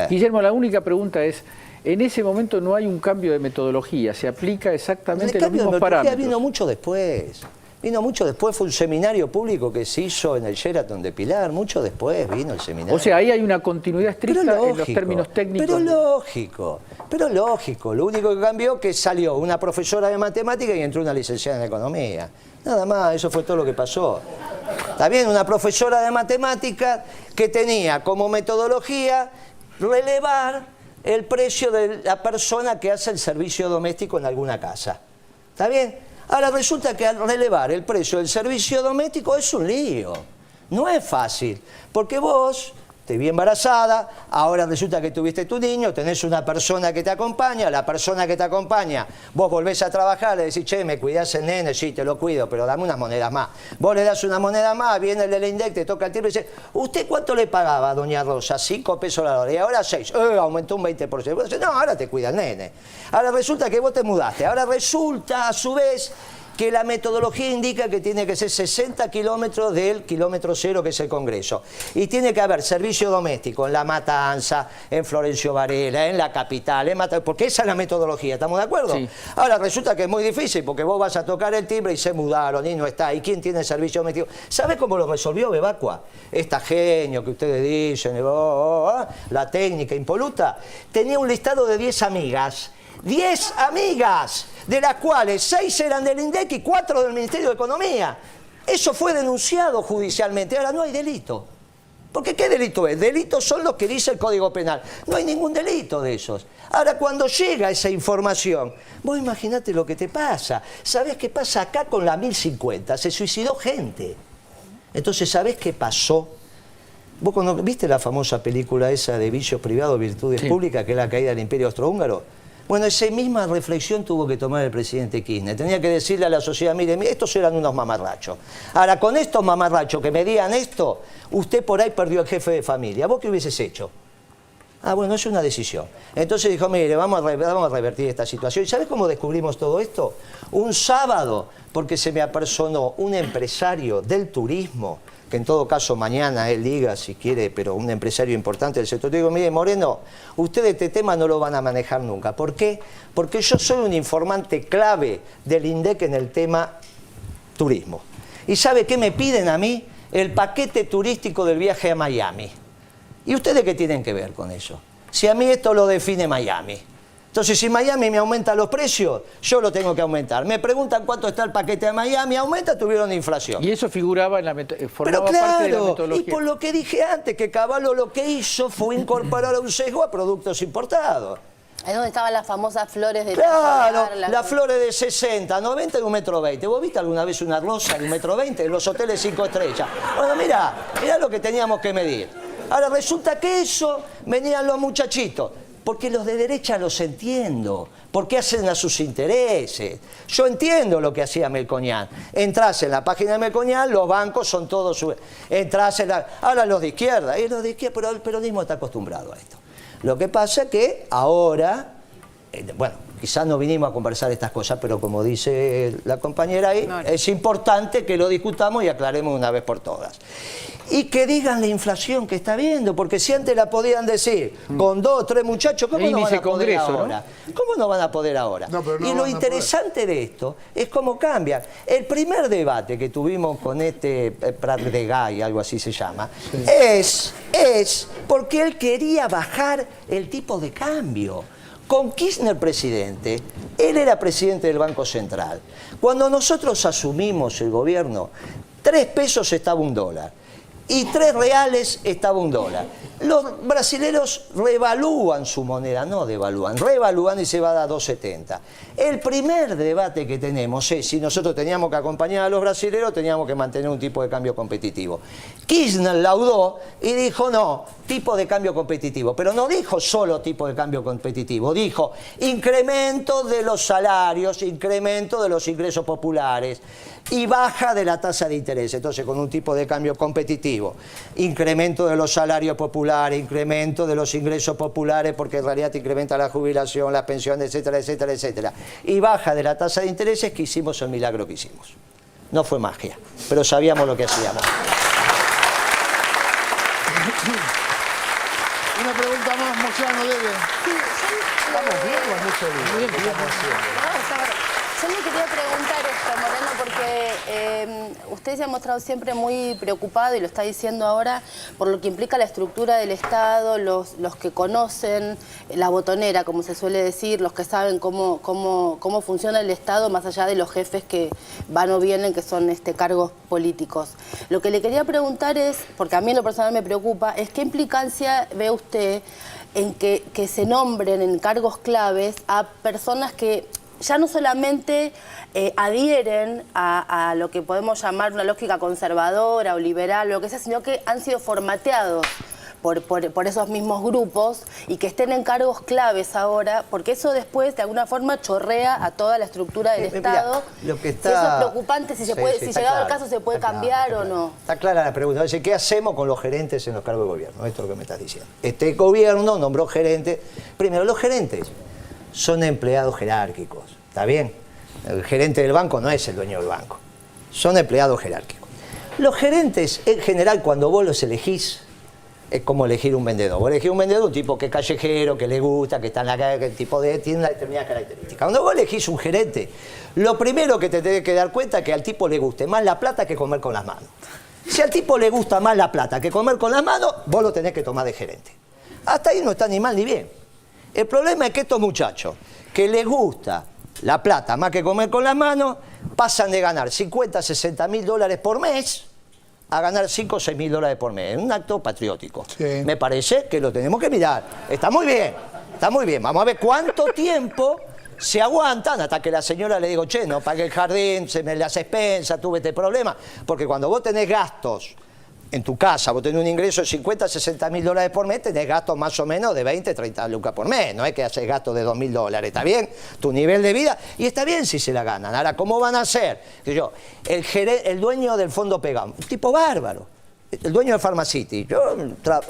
Guillermo, la única pregunta es, en ese momento no hay un cambio de metodología, se aplica exactamente los mismos parámetros. Vino mucho después. Vino mucho después, fue un seminario público que se hizo en el Sheraton de Pilar, mucho después vino el seminario. O sea, ahí hay una continuidad estricta en los términos técnicos. Pero lógico. Lo único que cambió es que salió una profesora de matemáticas y entró una licenciada en economía. Nada más, eso fue todo lo que pasó. Está bien, una profesora de matemáticas que tenía como metodología relevar el precio de la persona que hace el servicio doméstico en alguna casa. ¿Está bien? Ahora resulta que al relevar el precio del servicio doméstico es un lío. No es fácil, porque vos te vi embarazada, ahora resulta que tuviste tu niño, tenés una persona que te acompaña, la persona que te acompaña, vos volvés a trabajar, le decís, che, me cuidás el nene, sí, te lo cuido, pero dame unas monedas más. Vos le das una moneda más, viene el del INDEC, te toca el timbre y dice, ¿usted cuánto le pagaba, doña Rosa? 5 pesos la hora, y ahora 6. Aumentó un 20%. Vos decís, no, ahora te cuida el nene. Ahora resulta que vos te mudaste, ahora resulta, a su vez, que la metodología indica que tiene que ser 60 kilómetros del kilómetro cero, que es el Congreso. Y tiene que haber servicio doméstico en La Matanza, en Florencio Varela, en la capital, porque esa es la metodología, ¿estamos de acuerdo? Sí. Ahora resulta que es muy difícil, porque vos vas a tocar el timbre y se mudaron y no está. ¿Y quién tiene servicio doméstico? ¿Sabe cómo lo resolvió Bebacua? Esta genio que ustedes dicen, la técnica impoluta, tenía un listado de 10 amigas. 10 amigas, de las cuales 6 eran del INDEC y 4 del Ministerio de Economía. Eso fue denunciado judicialmente. Ahora no hay delito. Porque ¿qué delito es? Delitos son los que dice el Código Penal. No hay ningún delito de esos. Ahora, cuando llega esa información, vos imaginate lo que te pasa. ¿Sabés qué pasa acá con la 1050? Se suicidó gente. Entonces, ¿sabés qué pasó? ¿Vos viste la famosa película esa de Vicios Privados, Virtudes Públicas, que es la caída del Imperio Austrohúngaro? Bueno, esa misma reflexión tuvo que tomar el presidente Kirchner. Tenía que decirle a la sociedad, mire, estos eran unos mamarrachos. Ahora, con estos mamarrachos que me digan esto, usted por ahí perdió el jefe de familia. ¿Vos qué hubieses hecho? Ah, bueno, es una decisión. Entonces dijo, mire, vamos a revertir esta situación. ¿Y sabés cómo descubrimos todo esto? Un sábado, porque se me apersonó un empresario del turismo, que en todo caso mañana él diga si quiere, pero un empresario importante del sector. Te digo, mire, Moreno, ustedes este tema no lo van a manejar nunca. ¿Por qué? Porque yo soy un informante clave del INDEC en el tema turismo. ¿Y sabe qué me piden a mí? El paquete turístico del viaje a Miami. ¿Y ustedes qué tienen que ver con eso? Si a mí esto lo define Miami. Entonces, si Miami me aumenta los precios, yo lo tengo que aumentar. Me preguntan cuánto está el paquete de Miami, aumenta, tuvieron inflación. Y eso figuraba en la formaba parte de la metodología. Y por lo que dije antes, que Cavallo lo que hizo fue incorporar a un sesgo a productos importados. Es donde estaban las famosas flores de... Claro, las flores de 60, 90 y 1,20 m. ¿Vos viste alguna vez una rosa de 1,20 m en los hoteles 5 estrellas? Bueno, mirá lo que teníamos que medir. Ahora resulta que eso venían los muchachitos. Porque los de derecha los entiendo, porque hacen a sus intereses. Yo entiendo lo que hacía Melconian. Entrás en la página de Melconian, los bancos son todos... Ahora los de izquierda, pero el peronismo está acostumbrado a esto. Lo que pasa es que ahora, bueno, quizás no vinimos a conversar estas cosas, pero como dice la compañera ahí, es importante que lo discutamos y aclaremos una vez por todas. Y que digan la inflación que está viendo, porque si antes la podían decir con 2 o 3 muchachos, ¿cómo no van a poder ahora? ¿Cómo no van a poder ahora? Y lo interesante de esto es cómo cambia. El primer debate que tuvimos con este Prat de Gay, algo así se llama, es porque él quería bajar el tipo de cambio. Con Kirchner presidente, él era presidente del Banco Central. Cuando nosotros asumimos el gobierno, 3 pesos estaba $1. Y 3 reales estaba $1. Los brasileños revalúan su moneda, no devalúan, revalúan y se va a 2,70. El primer debate que tenemos es si nosotros teníamos que acompañar a los brasileños, teníamos que mantener un tipo de cambio competitivo. Kirchner laudó y dijo no, tipo de cambio competitivo, pero no dijo solo tipo de cambio competitivo, dijo incremento de los salarios, incremento de los ingresos populares y baja de la tasa de interés. Entonces, con un tipo de cambio competitivo, incremento de los salarios populares, incremento de los ingresos populares, porque en realidad te incrementa la jubilación, las pensiones, etcétera, etcétera, etcétera, y baja de la tasa de intereses, que hicimos el milagro que hicimos. No fue magia, pero sabíamos lo que hacíamos. Una pregunta más, Moyano, debe. ¿Estamos bien o es mucho bien? Yo le quería preguntar esto, Moreno, porque usted se ha mostrado siempre muy preocupado, y lo está diciendo ahora, por lo que implica la estructura del Estado, los que conocen la botonera, como se suele decir, los que saben cómo funciona el Estado, más allá de los jefes que van o vienen, que son cargos políticos. Lo que le quería preguntar es, porque a mí en lo personal me preocupa, es qué implicancia ve usted en que se nombren en cargos claves a personas que ya no solamente adhieren a lo que podemos llamar una lógica conservadora o liberal, o lo que sea, sino que han sido formateados por esos mismos grupos, y que estén en cargos claves ahora, porque eso después de alguna forma chorrea a toda la estructura del Estado. Lo que está... Si eso es preocupante, si llegado al caso se puede cambiar o no. Está clara la pregunta. ¿Qué hacemos con los gerentes en los cargos de gobierno? Esto es lo que me estás diciendo. Este gobierno nombró gerentes. Primero, los gerentes son empleados jerárquicos, ¿está bien? El gerente del banco no es el dueño del banco. Son empleados jerárquicos. Los gerentes, en general, cuando vos los elegís, es como elegir un vendedor. Vos elegís un vendedor, un tipo que es callejero, que le gusta, que está en la calle, que el tipo tiene una determinada característica. Cuando vos elegís un gerente, lo primero que te tenés que dar cuenta es que al tipo le guste más la plata que comer con las manos. Si al tipo le gusta más la plata que comer con las manos, vos lo tenés que tomar de gerente. Hasta ahí no está ni mal ni bien. El problema es que estos muchachos, que les gusta la plata más que comer con las manos, pasan de ganar 50, 60 mil dólares por mes a ganar 5 o 6 mil dólares por mes. Es un acto patriótico. Sí. Me parece que lo tenemos que mirar. Está muy bien, está muy bien. Vamos a ver cuánto tiempo se aguantan hasta que la señora le digo, che, no pague el jardín, se me las expensas, tuve este problema. Porque cuando vos tenés gastos en tu casa, vos tenés un ingreso de 50, 60 mil dólares por mes, tenés gastos más o menos de 20, 30 lucas por mes. No es que haces gastos de 2 mil dólares, ¿está bien? Tu nivel de vida, y está bien si se la ganan. Ahora, ¿cómo van a hacer? El dueño del fondo Pegam, un tipo bárbaro, el dueño de Pharmacity, yo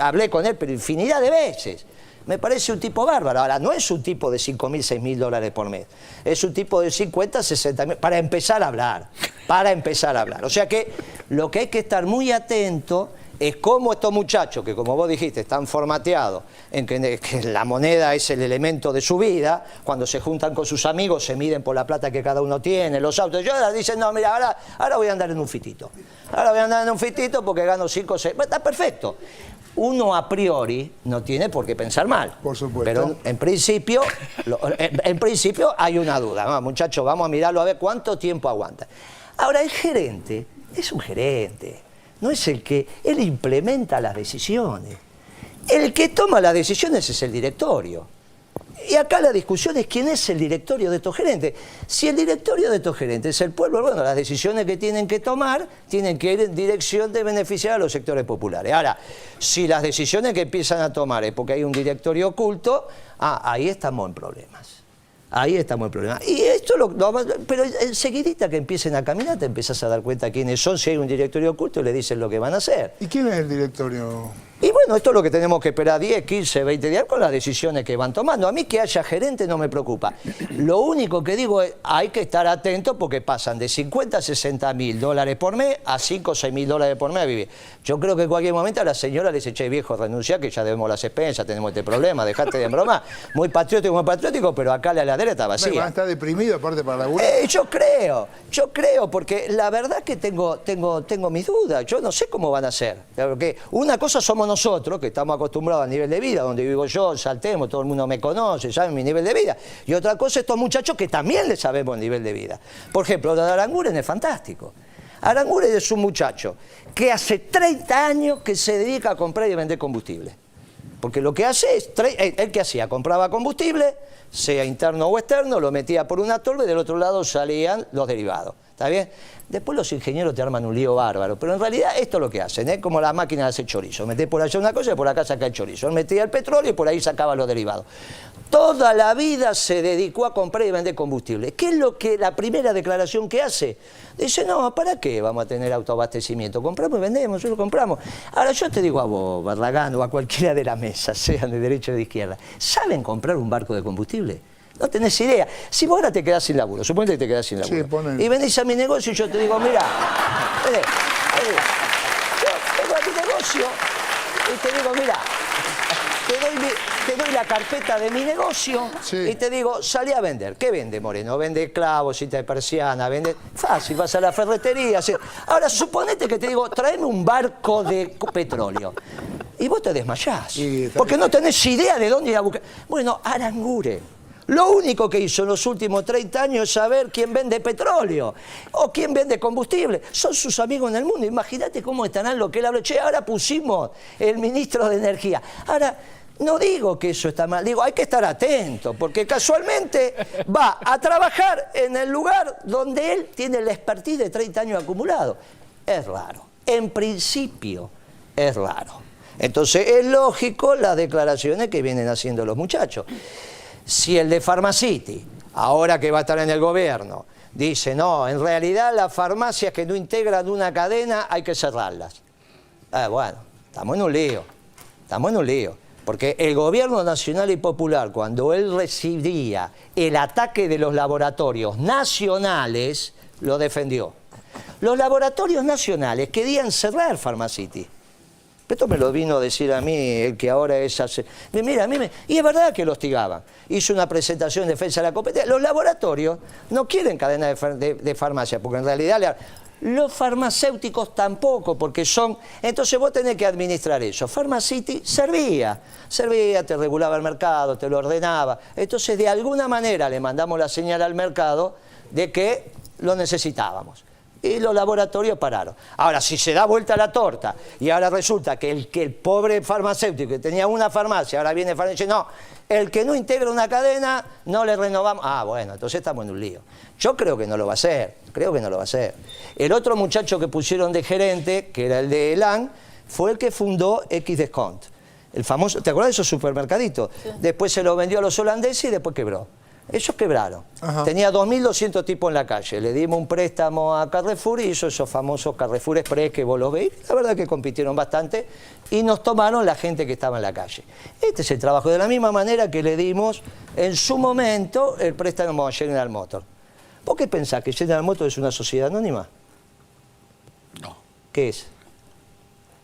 hablé con él, pero infinidad de veces. Me parece un tipo bárbaro. Ahora, no es un tipo de 5 mil, 6 mil dólares por mes. Es un tipo de 50, 60 mil, para empezar a hablar. Para empezar a hablar. O sea que lo que hay que estar muy atento es cómo estos muchachos, que como vos dijiste, están formateados en que la moneda es el elemento de su vida, cuando se juntan con sus amigos, se miden por la plata que cada uno tiene, los autos. Yo ahora dicen, no, mira, ahora voy a andar en un fitito. Ahora voy a andar en un fitito porque gano 5 o 6. Está perfecto. Uno a priori no tiene por qué pensar mal. Por supuesto. Pero en principio hay una duda. No, muchachos, vamos a mirarlo a ver cuánto tiempo aguanta. Ahora, el gerente es un gerente. No es el que... Él implementa las decisiones. El que toma las decisiones es el directorio. Y acá la discusión es quién es el directorio de estos gerentes. Si el directorio de estos gerentes es el pueblo, bueno, las decisiones que tienen que tomar tienen que ir en dirección de beneficiar a los sectores populares. Ahora, si las decisiones que empiezan a tomar es porque hay un directorio oculto, ahí estamos en problemas. Ahí estamos en problemas. Y esto pero enseguidita que empiecen a caminar te empezás a dar cuenta quiénes son, si hay un directorio oculto le dicen lo que van a hacer. ¿Y quién es el directorio? Y bueno, esto es lo que tenemos que esperar 10, 15, 20 días con las decisiones que van tomando. A mí que haya gerente no me preocupa. Lo único que digo es hay que estar atentos porque pasan de 50 a 60 mil dólares por mes a 5 o 6 mil dólares por mes a vivir. Yo creo que en cualquier momento a la señora le dice, che, viejo, renuncia que ya debemos las expensas, tenemos este problema, dejate de broma. Muy patriótico, pero acá la heladera está vacía. ¿Van a estar deprimidos aparte para laburar? Yo creo, porque la verdad que tengo mis dudas. Yo no sé cómo van a hacer. Porque una cosa somos nosotros, que estamos acostumbrados al nivel de vida, donde vivo yo, Saltemos, todo el mundo me conoce, sabe mi nivel de vida. Y otra cosa, estos muchachos que también les sabemos el nivel de vida. Por ejemplo, lo de Aranguren es fantástico. Aranguren es un muchacho que hace 30 años que se dedica a comprar y vender combustible. Porque lo que hace es, él que hacía, compraba combustible, sea interno o externo, lo metía por una torre y del otro lado salían los derivados. ¿Está bien? Después los ingenieros te arman un lío bárbaro, pero en realidad esto es lo que hacen, ¿eh? Como las máquinas de hacer chorizo. Metés por allá una cosa y por acá saca el chorizo. Él metía el petróleo y por ahí sacaba los derivados. Toda la vida se dedicó a comprar y vender combustible. ¿Qué es lo que la primera declaración que hace? Dice, no, ¿para qué vamos a tener autoabastecimiento? Compramos y vendemos, nosotros compramos. Ahora yo te digo a vos, Barragán, o a cualquiera de la mesa, sean de derecha o de izquierda, ¿saben comprar un barco de combustible? No tenés idea. Si vos ahora te quedás sin laburo, suponete que te quedás sin laburo, y venís a mi negocio y yo te digo, mira, yo vengo a mi negocio y te digo, mira, te doy la carpeta de mi negocio y te digo, salí a vender. ¿Qué vende, Moreno? Vende clavos, cinta de persiana, vende... Fácil, vas a la ferretería. Ahora, suponete que te digo, tráeme un barco de petróleo. Y vos te desmayás, porque no tenés idea de dónde ir a buscar. Bueno, Aranguren. Lo único que hizo en los últimos 30 años es saber quién vende petróleo o quién vende combustible. Son sus amigos en el mundo. Imagínate cómo estarán lo que él habla. Che, ahora pusimos el ministro de Energía. Ahora, no digo que eso está mal, digo, hay que estar atento, porque casualmente va a trabajar en el lugar donde él tiene la expertise de 30 años acumulado. Es raro. En principio, es raro. Entonces, es lógico las declaraciones que vienen haciendo los muchachos. Si el de Pharmacity, ahora que va a estar en el gobierno, dice, no, en realidad las farmacias que no integran una cadena hay que cerrarlas. Bueno, estamos en un lío, Porque el gobierno nacional y popular, cuando él recibía el ataque de los laboratorios nacionales, lo defendió. Los laboratorios nacionales querían cerrar Pharmacity. Esto me lo vino a decir a mí, el que ahora es... Mira, y es verdad que lo hostigaban. Hizo una presentación en defensa de la competencia. Los laboratorios no quieren cadena de farmacia, porque en realidad los farmacéuticos tampoco, porque son... Entonces vos tenés que administrar eso. Pharmacity servía, te regulaba el mercado, te lo ordenaba. Entonces de alguna manera le mandamos la señal al mercado de que lo necesitábamos. Y los laboratorios pararon. Ahora, si se da vuelta la torta y ahora resulta que el pobre farmacéutico que tenía una farmacia, ahora viene y dice, no, el que no integra una cadena, no le renovamos. Ah, bueno, entonces estamos en un lío. Yo creo que no lo va a hacer, El otro muchacho que pusieron de gerente, que era el de Elan, fue el que fundó X-Descont. El famoso, ¿te acuerdas de esos supermercaditos? Sí. Después se lo vendió a los holandeses y después quebró. Ellos quebraron. Ajá. Tenía 2.200 tipos en la calle. Le dimos un préstamo a Carrefour y hizo esos famosos Carrefour Express que vos los veis. La verdad que compitieron bastante y nos tomaron la gente que estaba en la calle. Este es el trabajo. De la misma manera que le dimos en su momento el préstamo a General Motors. ¿Vos qué pensás? ¿Que General Motors es una sociedad anónima? No. ¿Qué es?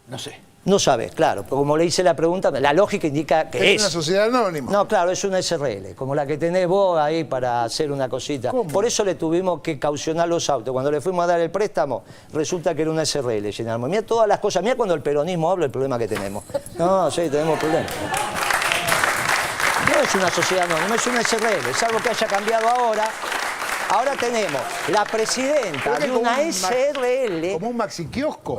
No sé. No sabes, claro, pero como le hice la pregunta, la lógica indica que es una sociedad anónima. No, claro, es una SRL, como la que tenés vos ahí para hacer una cosita. ¿Cómo? Por eso le tuvimos que caucionar los autos. Cuando le fuimos a dar el préstamo, resulta que era una SRL, General. Mira todas las cosas, mira cuando el peronismo habla el problema que tenemos. No, sí, tenemos problemas. No es una sociedad anónima, es una SRL, es algo que haya cambiado ahora. Ahora tenemos la presidenta de una SRL... Como un maxi kiosco.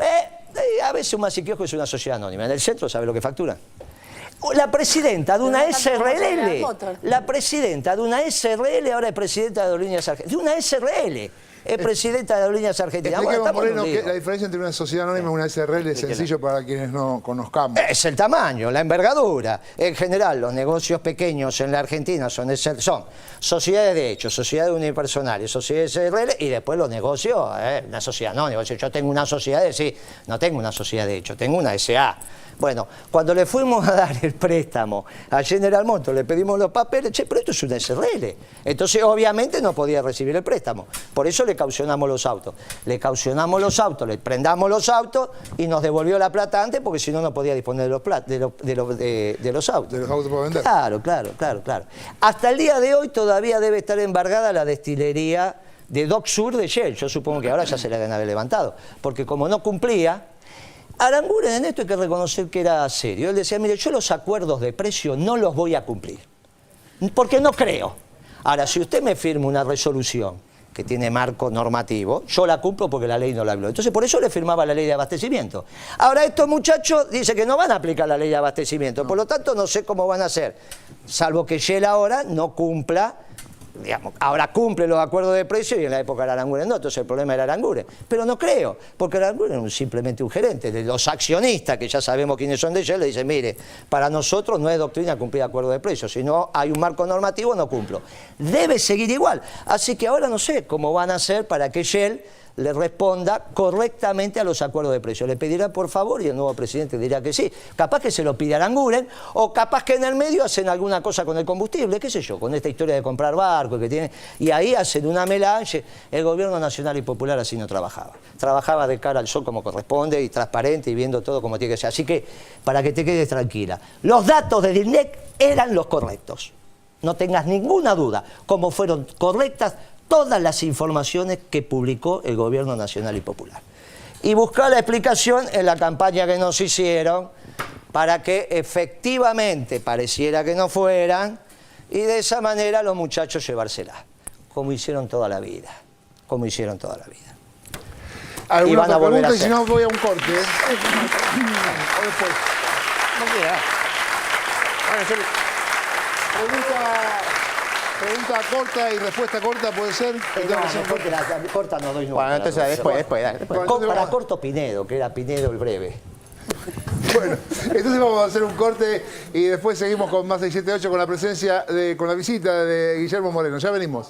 A veces un maxiquiosco es una sociedad anónima. En el centro, ¿sabe lo que factura? La presidenta de una SRL. La presidenta de una SRL ahora es presidenta de Aerolíneas Argentinas. De una SRL. Es presidenta de Aerolíneas Argentinas. Expliquemos, Moreno, que la diferencia entre una sociedad anónima y una SRL es sencillo para quienes no conozcamos. Es el tamaño, la envergadura. En general, los negocios pequeños en la Argentina son sociedades de hecho, sociedades unipersonales, sociedades SRL y después los negocios, una sociedad anónima. Yo tengo una sociedad de sí, no tengo una sociedad de hecho, tengo una SA. Bueno, cuando le fuimos a dar el préstamo a General Motors, le pedimos los papeles, pero esto es una SRL. Entonces, obviamente, no podía recibir el préstamo. Por eso le caucionamos los autos. Le caucionamos los autos, le prendamos los autos y nos devolvió la plata antes porque si no, no podía disponer de los autos. De los autos para vender. Claro. Hasta el día de hoy todavía debe estar embargada la destilería de Dock Sur de Shell. Yo supongo que ahora ya se la deben haber levantado. Porque como no cumplía... Aranguren en esto hay que reconocer que era serio. Él decía, mire, yo los acuerdos de precio no los voy a cumplir, porque no creo. Ahora, si usted me firma una resolución que tiene marco normativo, yo la cumplo porque la ley no la habló. Entonces, por eso le firmaba la ley de abastecimiento. Ahora, estos muchachos dicen que no van a aplicar la ley de abastecimiento, por lo tanto, no sé cómo van a hacer, salvo que Shell ahora no cumpla. Digamos, ahora cumple los acuerdos de precio y en la época de Aranguren no, entonces el problema era Aranguren. Pero no creo, porque Aranguren es simplemente un gerente. De los accionistas, que ya sabemos quiénes son de Shell, le dicen, mire, para nosotros no es doctrina cumplir acuerdos de precio, si no hay un marco normativo no cumplo. Debe seguir igual. Así que ahora no sé cómo van a hacer para que Shell le responda correctamente a los acuerdos de precio. Le pedirá por favor y el nuevo presidente dirá que sí. Capaz que se lo pide Aranguren o capaz que en el medio hacen alguna cosa con el combustible, qué sé yo, con esta historia de comprar barcos que tienen, y ahí hacen una melange. El gobierno nacional y popular así no trabajaba. Trabajaba de cara al sol como corresponde y transparente y viendo todo como tiene que ser. Así que, para que te quedes tranquila, los datos de DIRNEC eran los correctos. No tengas ninguna duda, como fueron correctas todas las informaciones que publicó el gobierno nacional y popular. Y buscar la explicación en la campaña que nos hicieron para que efectivamente pareciera que no fueran y de esa manera los muchachos llevársela, como hicieron toda la vida, ¿Alguna otra pregunta? Y si no, voy a un corte. O después. No queda. Pregunta corta y respuesta corta, ¿puede ser? Corta no doy nunca. Bueno, entonces después. Para corto Pinedo, que era Pinedo el breve. Bueno, entonces vamos a hacer un corte y después seguimos con más 678 con la presencia, con la visita de Guillermo Moreno. Ya venimos.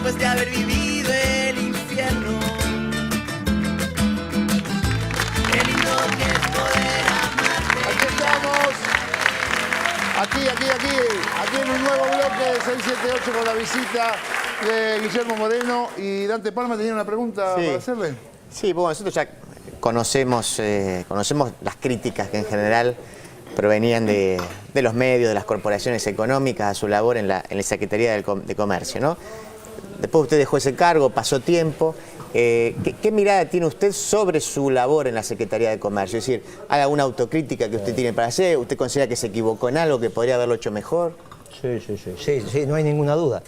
después de haber vivido el infierno. Qué lindo que es poder amarte. Aquí estamos. Aquí en un nuevo bloque de 678 con la visita de Guillermo Moreno. Y Dante Palma tenía una pregunta para hacerle. Sí, bueno, nosotros ya conocemos las críticas que en general provenían de los medios, de las corporaciones económicas a su labor en la Secretaría de Comercio, ¿no? Después usted dejó ese cargo, pasó tiempo. ¿Qué mirada tiene usted sobre su labor en la Secretaría de Comercio? Es decir, ¿hay alguna autocrítica que usted tiene para hacer? ¿Usted considera que se equivocó en algo, que podría haberlo hecho mejor? Sí, no hay ninguna duda.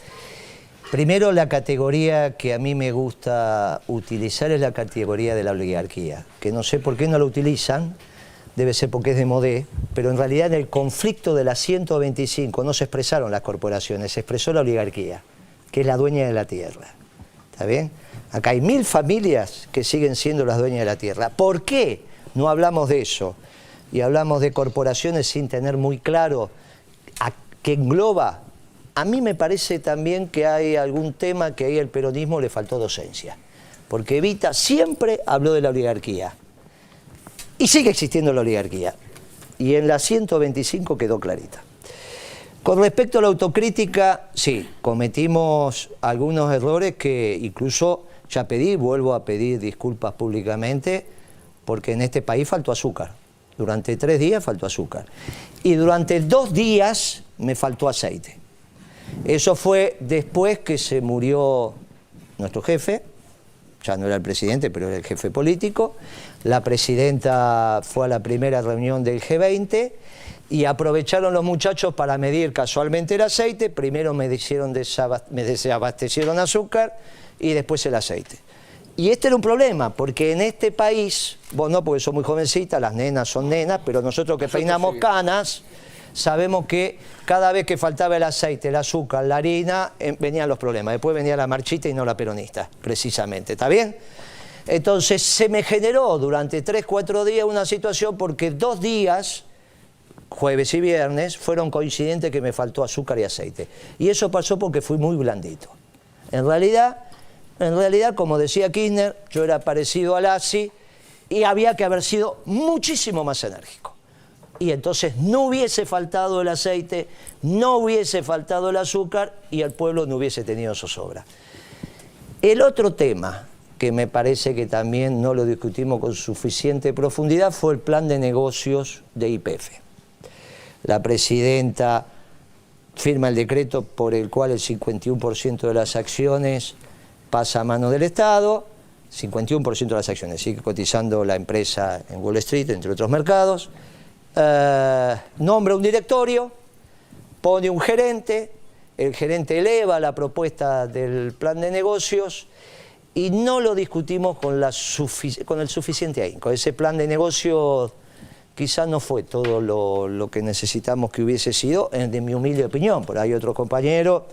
Primero, la categoría que a mí me gusta utilizar es la categoría de la oligarquía, que no sé por qué no la utilizan, debe ser porque es de modé, pero en realidad en el conflicto de la 125 no se expresaron las corporaciones, se expresó la oligarquía, que es la dueña de la tierra. ¿Está bien? Acá hay 1000 familias que siguen siendo las dueñas de la tierra. ¿Por qué no hablamos de eso? Y hablamos de corporaciones sin tener muy claro a qué engloba. A mí me parece también que hay algún tema que ahí el peronismo le faltó docencia. Porque Evita siempre habló de la oligarquía. Y sigue existiendo la oligarquía. Y en la 125 quedó clarita. Con respecto a la autocrítica, sí, cometimos algunos errores que incluso ya vuelvo a pedir disculpas públicamente, porque en este país faltó azúcar. Durante 3 días faltó azúcar. Y durante 2 días me faltó aceite. Eso fue después que se murió nuestro jefe, ya no era el presidente, pero era el jefe político. La presidenta fue a la primera reunión del G20 y aprovecharon los muchachos para medir casualmente el aceite. Primero me desabastecieron azúcar y después el aceite. Y este era un problema, porque en este país, vos no, porque sos muy jovencita, las nenas son nenas, pero nosotros que peinamos canas, sabemos que cada vez que faltaba el aceite, el azúcar, la harina, venían los problemas. Después venía la marchita y no la peronista, precisamente. ¿Está bien? Entonces se me generó durante 3, 4 días una situación porque 2 días, jueves y viernes, fueron coincidentes que me faltó azúcar y aceite. Y eso pasó porque fui muy blandito. En realidad, como decía Kirchner, yo era parecido a Lassi y había que haber sido muchísimo más enérgico. Y entonces no hubiese faltado el aceite, no hubiese faltado el azúcar y el pueblo no hubiese tenido zozobra. El otro tema que me parece que también no lo discutimos con suficiente profundidad fue el plan de negocios de YPF. La presidenta firma el decreto por el cual el 51% de las acciones pasa a mano del Estado, 51% de las acciones, sigue cotizando la empresa en Wall Street, entre otros mercados. Nombra un directorio, pone un gerente, el gerente eleva la propuesta del plan de negocios y no lo discutimos con el suficiente ahínco. Ese plan de negocios quizás no fue todo lo que necesitamos que hubiese sido, de mi humilde opinión, por ahí otros compañeros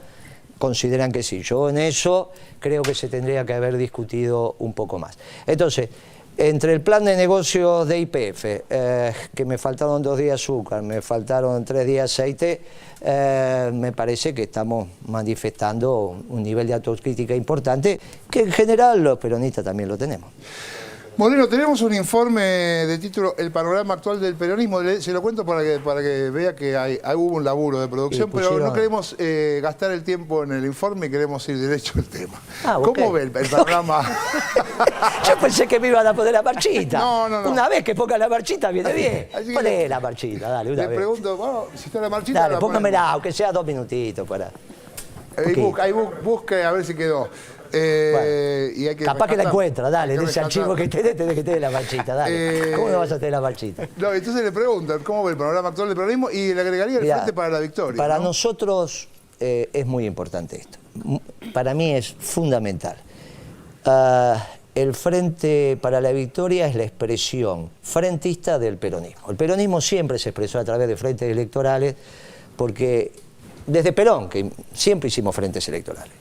consideran que sí. Yo en eso creo que se tendría que haber discutido un poco más. Entonces, entre el plan de negocios de YPF, que me faltaron 2 días azúcar, me faltaron 3 días aceite, me parece que estamos manifestando un nivel de autocrítica importante, que en general los peronistas también lo tenemos. Moreno, tenemos un informe de título El panorama actual del peronismo. Se lo cuento para que vea que hubo un laburo de producción, pero no queremos gastar el tiempo en el informe y queremos ir derecho al tema. ¿Cómo ve el panorama? Yo pensé que me iban a poner la marchita. No. Una vez que ponga la marchita viene bien. Poné la marchita, dale, una vez. Le pregunto, bueno, si está la marchita... Dale, póngamela, aunque sea 2 minutitos para... Ahí busque a ver si quedó. Y hay que capaz que la encuentra, dale, en ese archivo que tenés que tener la marchita, dale. ¿Cómo no vas a tener la marchita? No, entonces le preguntan cómo ve el panorama actual del peronismo y le agregaría el Frente para la Victoria. Para nosotros es muy importante esto. Para mí es fundamental. El Frente para la Victoria es la expresión frentista del peronismo. El peronismo siempre se expresó a través de frentes electorales porque desde Perón, que siempre hicimos frentes electorales.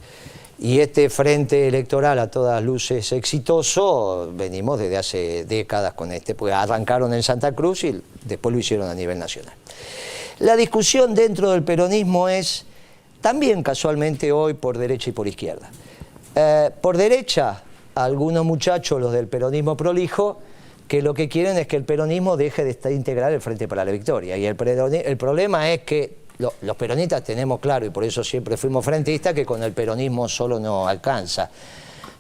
Y este frente electoral a todas luces exitoso, venimos desde hace décadas con porque arrancaron en Santa Cruz y después lo hicieron a nivel nacional. La discusión dentro del peronismo es también casualmente hoy por derecha y por izquierda. Por derecha, algunos muchachos, los del peronismo prolijo, que lo que quieren es que el peronismo deje de integrar el Frente para la Victoria. Y el problema es que los peronistas tenemos claro, y por eso siempre fuimos frentistas, que con el peronismo solo no alcanza.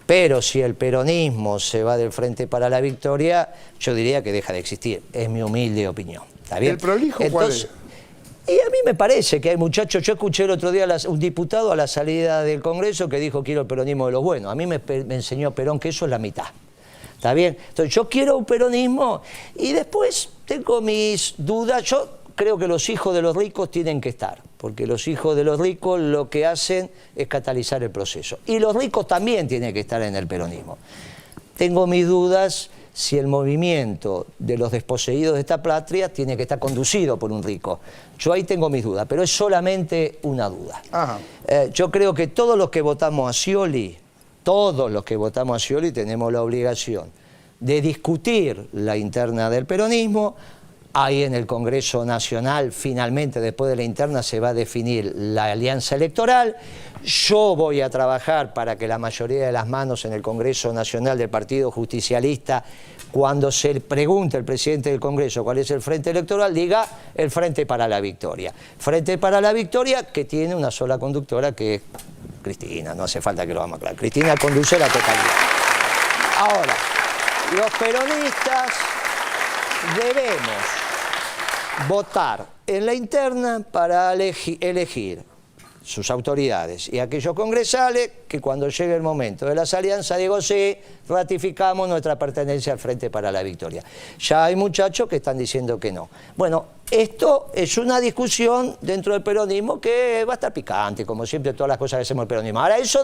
Pero si el peronismo se va del Frente para la Victoria, yo diría que deja de existir. Es mi humilde opinión. ¿Está bien? ¿El prolijo cuál es? Y a mí me parece que hay muchachos, yo escuché el otro día un diputado a la salida del Congreso que dijo quiero el peronismo de los buenos. A mí me enseñó Perón que eso es la mitad. ¿Está bien? Entonces yo quiero un peronismo y después tengo mis dudas. Yo creo que los hijos de los ricos tienen que estar, porque los hijos de los ricos lo que hacen es catalizar el proceso. Y los ricos también tienen que estar en el peronismo. Tengo mis dudas si el movimiento de los desposeídos de esta patria tiene que estar conducido por un rico. Yo ahí tengo mis dudas, pero es solamente una duda. Yo creo que todos los que votamos a Scioli, tenemos la obligación de discutir la interna del peronismo. Ahí en el Congreso Nacional, finalmente, después de la interna, se va a definir la alianza electoral. Yo voy a trabajar para que la mayoría de las manos en el Congreso Nacional del Partido Justicialista, cuando se pregunte al presidente del Congreso cuál es el frente electoral, diga el Frente para la Victoria. Frente para la Victoria que tiene una sola conductora, que es Cristina, no hace falta que lo vamos a aclarar. Cristina conduce la totalidad. Ahora, los peronistas debemos votar en la interna para elegir sus autoridades y aquellos congresales que cuando llegue el momento de las alianzas, digo sí, ratificamos nuestra pertenencia al Frente para la Victoria. Ya hay muchachos que están diciendo que no. Bueno, esto es una discusión dentro del peronismo que va a estar picante, como siempre todas las cosas que hacemos el peronismo. Ahora, eso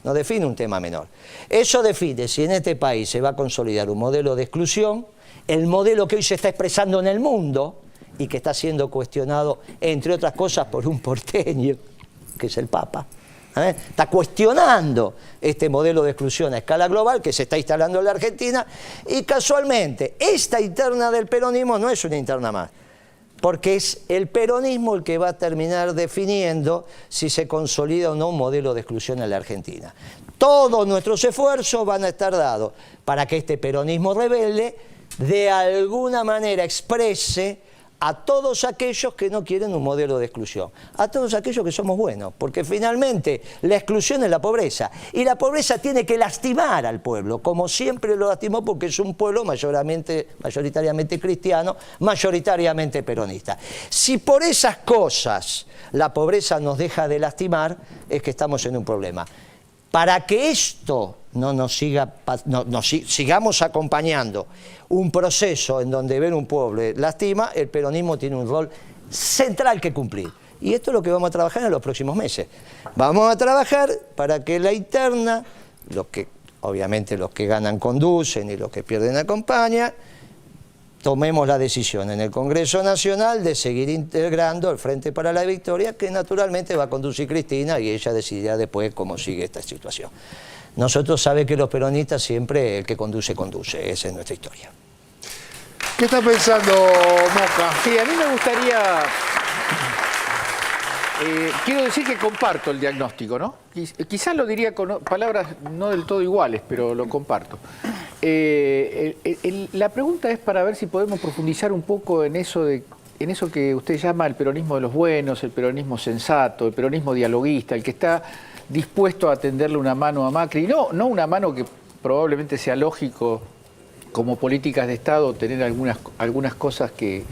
no define un tema menor. Eso define si en este país se va a consolidar un modelo de exclusión, el modelo que hoy se está expresando en el mundo y que está siendo cuestionado, entre otras cosas, por un porteño, que es el Papa. Está cuestionando este modelo de exclusión a escala global que se está instalando en la Argentina y casualmente esta interna del peronismo no es una interna más, porque es el peronismo el que va a terminar definiendo si se consolida o no un modelo de exclusión en la Argentina. Todos nuestros esfuerzos van a estar dados para que este peronismo rebelde de alguna manera exprese a todos aquellos que no quieren un modelo de exclusión, a todos aquellos que somos buenos, porque finalmente la exclusión es la pobreza, y la pobreza tiene que lastimar al pueblo, como siempre lo lastimó, porque es un pueblo mayoritariamente cristiano, mayoritariamente peronista. Si por esas cosas la pobreza nos deja de lastimar, es que estamos en un problema. Para que esto no sigamos acompañando un proceso en donde ver un pueblo lastima, el peronismo tiene un rol central que cumplir. Y esto es lo que vamos a trabajar en los próximos meses. Vamos a trabajar para que la interna, obviamente los que ganan conducen y los que pierden acompañan, tomemos la decisión en el Congreso Nacional de seguir integrando el Frente para la Victoria, que naturalmente va a conducir Cristina y ella decidirá después cómo sigue esta situación. Nosotros sabemos que los peronistas siempre el que conduce, conduce. Esa es nuestra historia. ¿Qué está pensando Moca? Sí, a mí me gustaría... quiero decir que comparto el diagnóstico, ¿no? Quizás lo diría con palabras no del todo iguales, pero lo comparto. La pregunta es para ver si podemos profundizar un poco en eso que usted llama el peronismo de los buenos, el peronismo sensato, el peronismo dialoguista, el que está dispuesto a tenderle una mano a Macri. No una mano que probablemente sea lógico como políticas de Estado tener algunas cosas en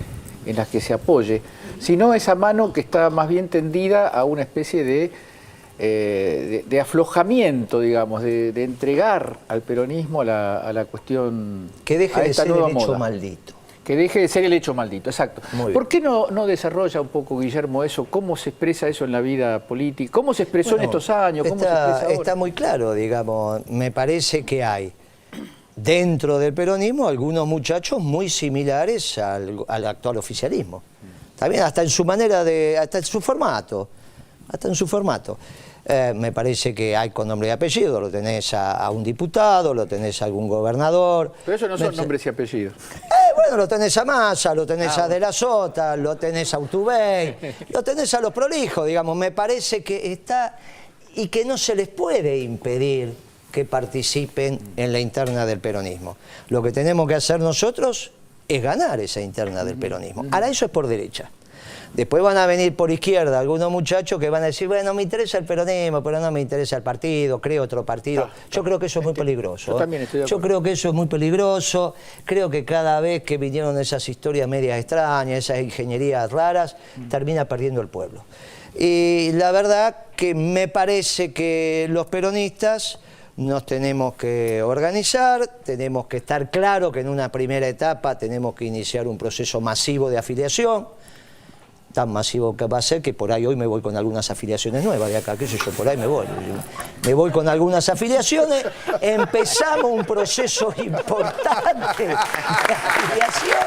las que se apoye, sino esa mano que está más bien tendida a una especie de aflojamiento, digamos, de entregar al peronismo a la cuestión... Que deje de ser el hecho maldito. Que deje de ser el hecho maldito, exacto. ¿Por qué no desarrolla un poco, Guillermo, eso? ¿Cómo se expresa eso en la vida política? ¿Cómo se expresó en estos años? ¿Cómo se expresa ahora? Está muy claro, digamos. Me parece que hay dentro del peronismo algunos muchachos muy similares al actual oficialismo. Está bien, hasta en su manera hasta en su formato. Me parece que hay con nombre y apellido, lo tenés a un diputado, lo tenés a algún gobernador. Pero eso no son nombres y apellidos. Bueno, lo tenés a Massa, lo tenés a De la Sota, lo tenés a Urtubey, lo tenés a los prolijos, digamos. Me parece que está... y que no se les puede impedir que participen en la interna del peronismo. Lo que tenemos que hacer nosotros es ganar esa interna del peronismo. Ahora eso es por derecha. Después van a venir por izquierda algunos muchachos que van a decir, bueno, me interesa el peronismo, pero no me interesa el partido, creo otro partido. Yo creo que eso es muy peligroso. Yo también estoy de acuerdo. Yo creo que eso es muy peligroso. Creo que cada vez que vinieron esas historias medias extrañas, esas ingenierías raras, termina perdiendo el pueblo. Y la verdad que me parece que los peronistas nos tenemos que organizar, tenemos que estar claro que en una primera etapa tenemos que iniciar un proceso masivo de afiliación, tan masivo que va a ser que por ahí hoy me voy con algunas afiliaciones nuevas de acá, qué sé yo, por ahí me voy con algunas afiliaciones, empezamos un proceso importante de afiliación.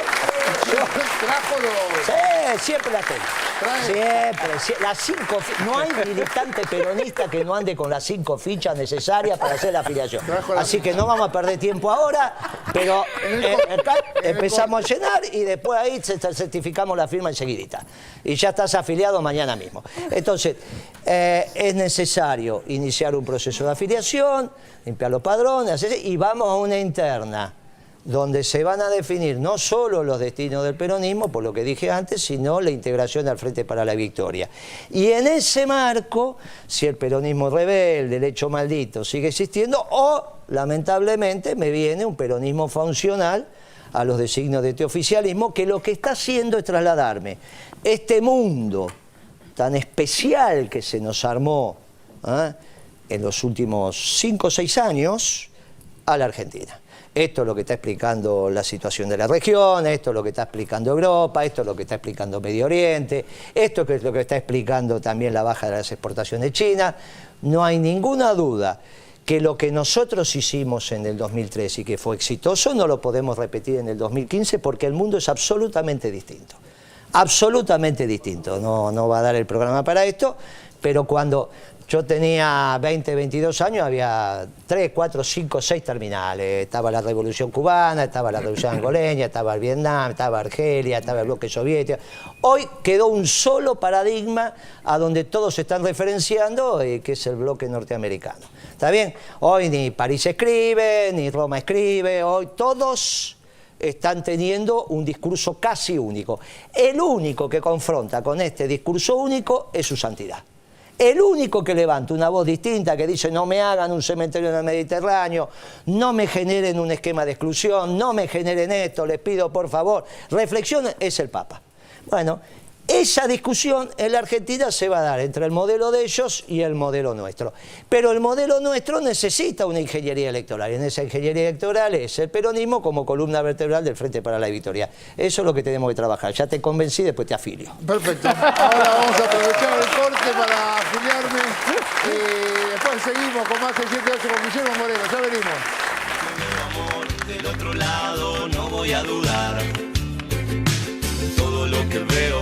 Sí, siempre la tengo. Siempre, las 5 no hay militante peronista que no ande con las 5 fichas necesarias para hacer la afiliación. Así que no vamos a perder tiempo ahora, pero empezamos a llenar y después ahí certificamos la firma enseguidita. Y ya estás afiliado mañana mismo. Entonces, es necesario iniciar un proceso de afiliación, limpiar los padrones, y vamos a una interna donde se van a definir no solo los destinos del peronismo, por lo que dije antes, sino la integración al Frente para la Victoria. Y en ese marco, si el peronismo rebelde, el hecho maldito, sigue existiendo, o, lamentablemente, me viene un peronismo funcional a los designios de este oficialismo, que lo que está haciendo es trasladarme este mundo tan especial que se nos armó en los últimos 5 o 6 años a la Argentina. Esto es lo que está explicando la situación de la región, esto es lo que está explicando Europa, esto es lo que está explicando Medio Oriente, esto es lo que está explicando también la baja de las exportaciones chinas. No hay ninguna duda que lo que nosotros hicimos en el 2013 y que fue exitoso no lo podemos repetir en el 2015 porque el mundo es absolutamente distinto. Absolutamente distinto. No va a dar el programa para esto, pero cuando yo tenía 20, 22 años, había 3, 4, 5, 6 terminales. Estaba la Revolución Cubana, estaba la Revolución Angoleña, estaba el Vietnam, estaba Argelia, estaba el bloque soviético. Hoy quedó un solo paradigma a donde todos se están referenciando, que es el bloque norteamericano. ¿Está bien? Hoy ni París escribe, ni Roma escribe, hoy todos están teniendo un discurso casi único. El único que confronta con este discurso único es su santidad. El único que levanta una voz distinta, que dice no me hagan un cementerio en el Mediterráneo, no me generen un esquema de exclusión, no me generen esto, les pido por favor, reflexionen, es el Papa. Bueno, esa discusión en la Argentina se va a dar entre el modelo de ellos y el modelo nuestro. Pero el modelo nuestro necesita una ingeniería electoral. Y en esa ingeniería electoral es el peronismo como columna vertebral del Frente para la Victoria. Eso es lo que tenemos que trabajar. Ya te convencí, después te afilio. Perfecto. Ahora vamos a aprovechar el corte para afiliarme. Después seguimos con más 678 con Guillermo Moreno. Ya venimos. Amor, del otro lado no voy a dudar. Todo lo que veo,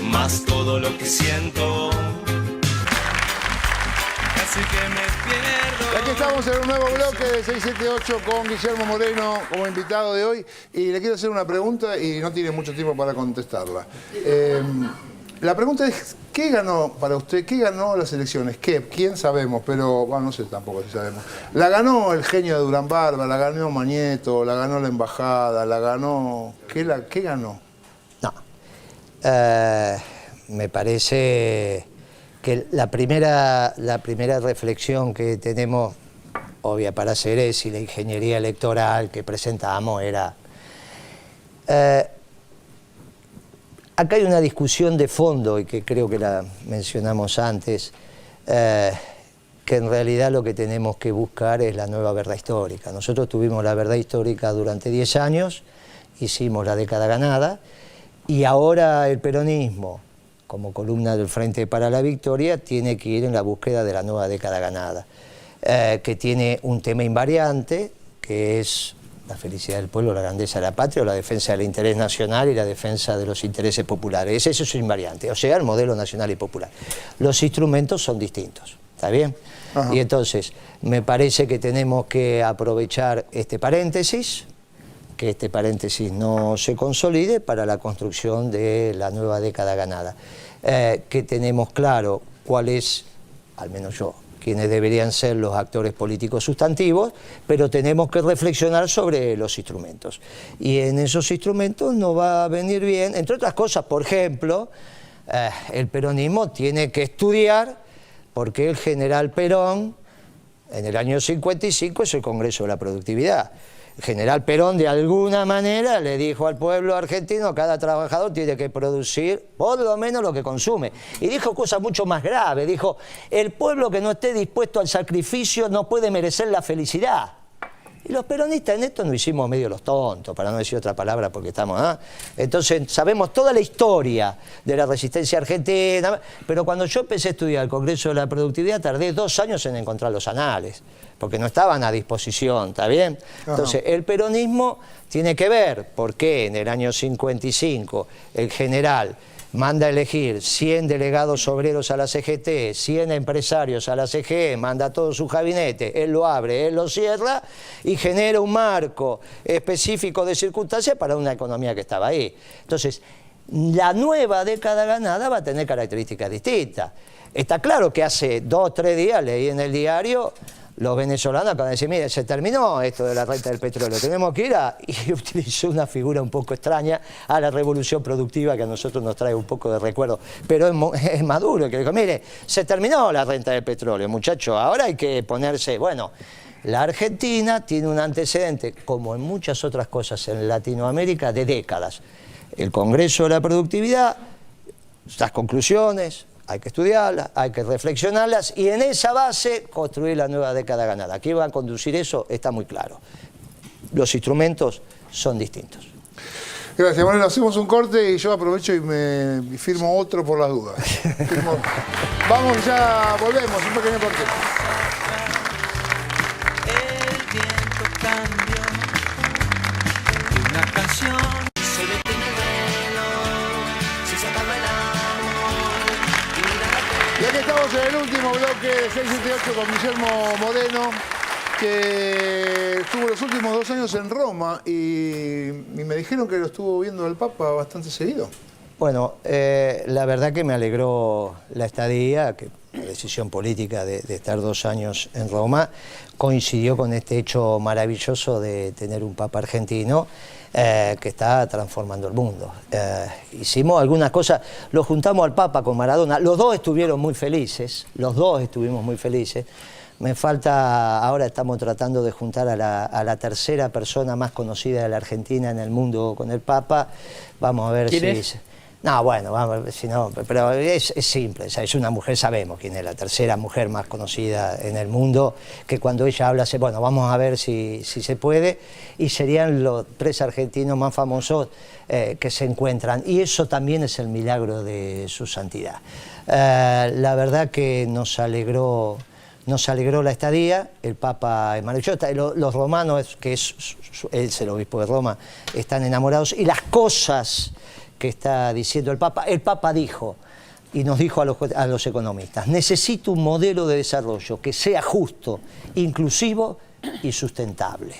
más todo lo que siento. Así que me pierdo. Y aquí estamos en un nuevo bloque de 678 con Guillermo Moreno como invitado de hoy. Y le quiero hacer una pregunta y no tiene mucho tiempo para contestarla. La pregunta es, ¿qué ganó para usted? ¿Qué ganó las elecciones? ¿Qué? ¿Quién sabemos? Pero, bueno, no sé tampoco si sabemos. ¿La ganó el genio de Durán Barba? ¿La ganó Mañeto? ¿La ganó la embajada? ¿La ganó? ¿Qué ganó? No. Me parece que la primera reflexión que tenemos, obvia para hacer, es si la ingeniería electoral que presentamos era... Acá hay una discusión de fondo, y que creo que la mencionamos antes, que en realidad lo que tenemos que buscar es la nueva verdad histórica. Nosotros tuvimos la verdad histórica durante 10 años, hicimos la década ganada, y ahora el peronismo, como columna del Frente para la Victoria, tiene que ir en la búsqueda de la nueva década ganada, que tiene un tema invariante, que es la felicidad del pueblo, la grandeza de la patria, o la defensa del interés nacional y la defensa de los intereses populares. Eso es invariante, o sea, el modelo nacional y popular. Los instrumentos son distintos, ¿está bien? Ajá. Y entonces, me parece que tenemos que aprovechar este paréntesis, que este paréntesis no se consolide para la construcción de la nueva década ganada. Que tenemos claro cuál es, al menos yo, quienes deberían ser los actores políticos sustantivos, pero tenemos que reflexionar sobre los instrumentos. Y en esos instrumentos nos va a venir bien, entre otras cosas, por ejemplo, el peronismo tiene que estudiar por qué el general Perón, en el año 55, es el Congreso de la Productividad. El general Perón, de alguna manera, le dijo al pueblo argentino: cada trabajador tiene que producir por lo menos lo que consume. Y dijo cosas mucho más graves. Dijo: el pueblo que no esté dispuesto al sacrificio no puede merecer la felicidad. Y los peronistas en esto nos hicimos medio los tontos, para no decir otra palabra, porque estamos... Entonces sabemos toda la historia de la resistencia argentina, pero cuando yo empecé a estudiar el Congreso de la Productividad tardé 2 años en encontrar los anales, porque no estaban a disposición, ¿está bien? Entonces el peronismo tiene que ver por qué en el año 55 el general manda a elegir 100 delegados obreros a la CGT, 100 empresarios a la CGE, manda todo su gabinete, él lo abre, él lo cierra y genera un marco específico de circunstancias para una economía que estaba ahí. Entonces, la nueva década ganada va a tener características distintas. Está claro que hace 2 o 3 días leí en el diario los venezolanos acaban de decir: mire, se terminó esto de la renta del petróleo, tenemos que ir a... Y utilizó una figura un poco extraña, a la revolución productiva, que a nosotros nos trae un poco de recuerdo, pero es Maduro que dijo: mire, se terminó la renta del petróleo, muchachos, ahora hay que ponerse... Bueno, la Argentina tiene un antecedente, como en muchas otras cosas en Latinoamérica, de décadas. El Congreso de la Productividad, las conclusiones... hay que estudiarlas, hay que reflexionarlas y en esa base construir la nueva década ganada. ¿A qué va a conducir eso? Está muy claro. Los instrumentos son distintos. Gracias, Moreno. Hacemos un corte y yo aprovecho y me firmo otro por las dudas. Vamos, ya volvemos, un pequeño corte. El viento cambió y una canción se detiene el reloj, si se acaba el amor y mira la Y aquí estamos en el último bloque de 678 con Guillermo Moreno, que estuvo los últimos 2 años en Roma y me dijeron que lo estuvo viendo el Papa bastante seguido. Bueno, la verdad que me alegró la estadía, que la decisión política de estar 2 años en Roma coincidió con este hecho maravilloso de tener un Papa argentino que está transformando el mundo. Hicimos algunas cosas, lo juntamos al Papa con Maradona, los dos estuvieron muy felices, los dos estuvimos muy felices. Me falta, ahora estamos tratando de juntar a la tercera persona más conocida de la Argentina en el mundo con el Papa. Vamos a ver si... ¿Quién es? No, bueno, vamos a ver si no, pero es simple, o sea, es una mujer, sabemos quién es la tercera mujer más conocida en el mundo, que cuando ella habla, bueno, vamos a ver si se puede, y serían los 3 argentinos más famosos que se encuentran, y eso también es el milagro de su santidad. La verdad que nos alegró la estadía, el Papa es maravilloso, los romanos, que él es el obispo de Roma, están enamorados, y las cosas que está diciendo el Papa dijo, y nos dijo a los economistas: necesito un modelo de desarrollo que sea justo, inclusivo y sustentable.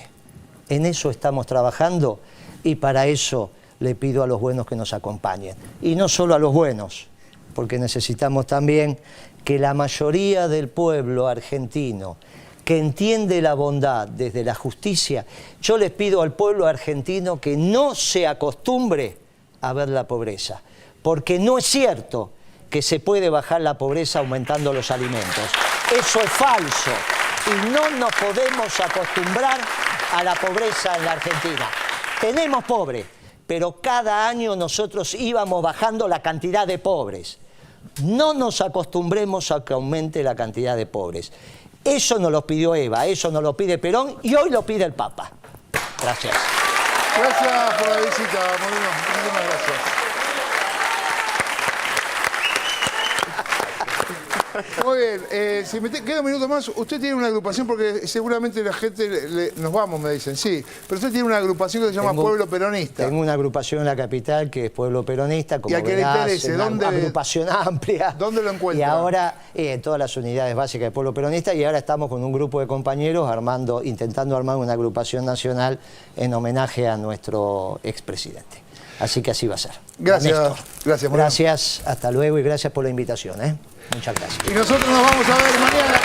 En eso estamos trabajando y para eso le pido a los buenos que nos acompañen. Y no solo a los buenos, porque necesitamos también que la mayoría del pueblo argentino que entiende la bondad desde la justicia, yo les pido al pueblo argentino que no se acostumbre a ver la pobreza, porque no es cierto que se puede bajar la pobreza aumentando los alimentos. Eso es falso y no nos podemos acostumbrar a la pobreza en la Argentina. Tenemos pobres, pero cada año nosotros íbamos bajando la cantidad de pobres. No nos acostumbremos a que aumente la cantidad de pobres. Eso nos lo pidió Eva, eso nos lo pide Perón y hoy lo pide el Papa. Gracias. Gracias por la visita, Moreno. Muchísimas gracias. Muy bien, si me queda un minuto más, usted tiene una agrupación, porque seguramente la gente, nos vamos, me dicen, sí, pero usted tiene una agrupación que se llama Pueblo Peronista. Tengo una agrupación en la capital que es Pueblo Peronista, como ¿Y a qué le interese? una agrupación amplia. ¿Dónde lo encuentra? Y ahora, en todas las unidades básicas de Pueblo Peronista, y ahora estamos con un grupo de compañeros intentando armar una agrupación nacional en homenaje a nuestro expresidente. Así que así va a ser. Gracias. Néstor. Gracias, Moreno. Gracias, hasta luego y gracias por la invitación. Muchas gracias. Y nosotros nos vamos a ver mañana.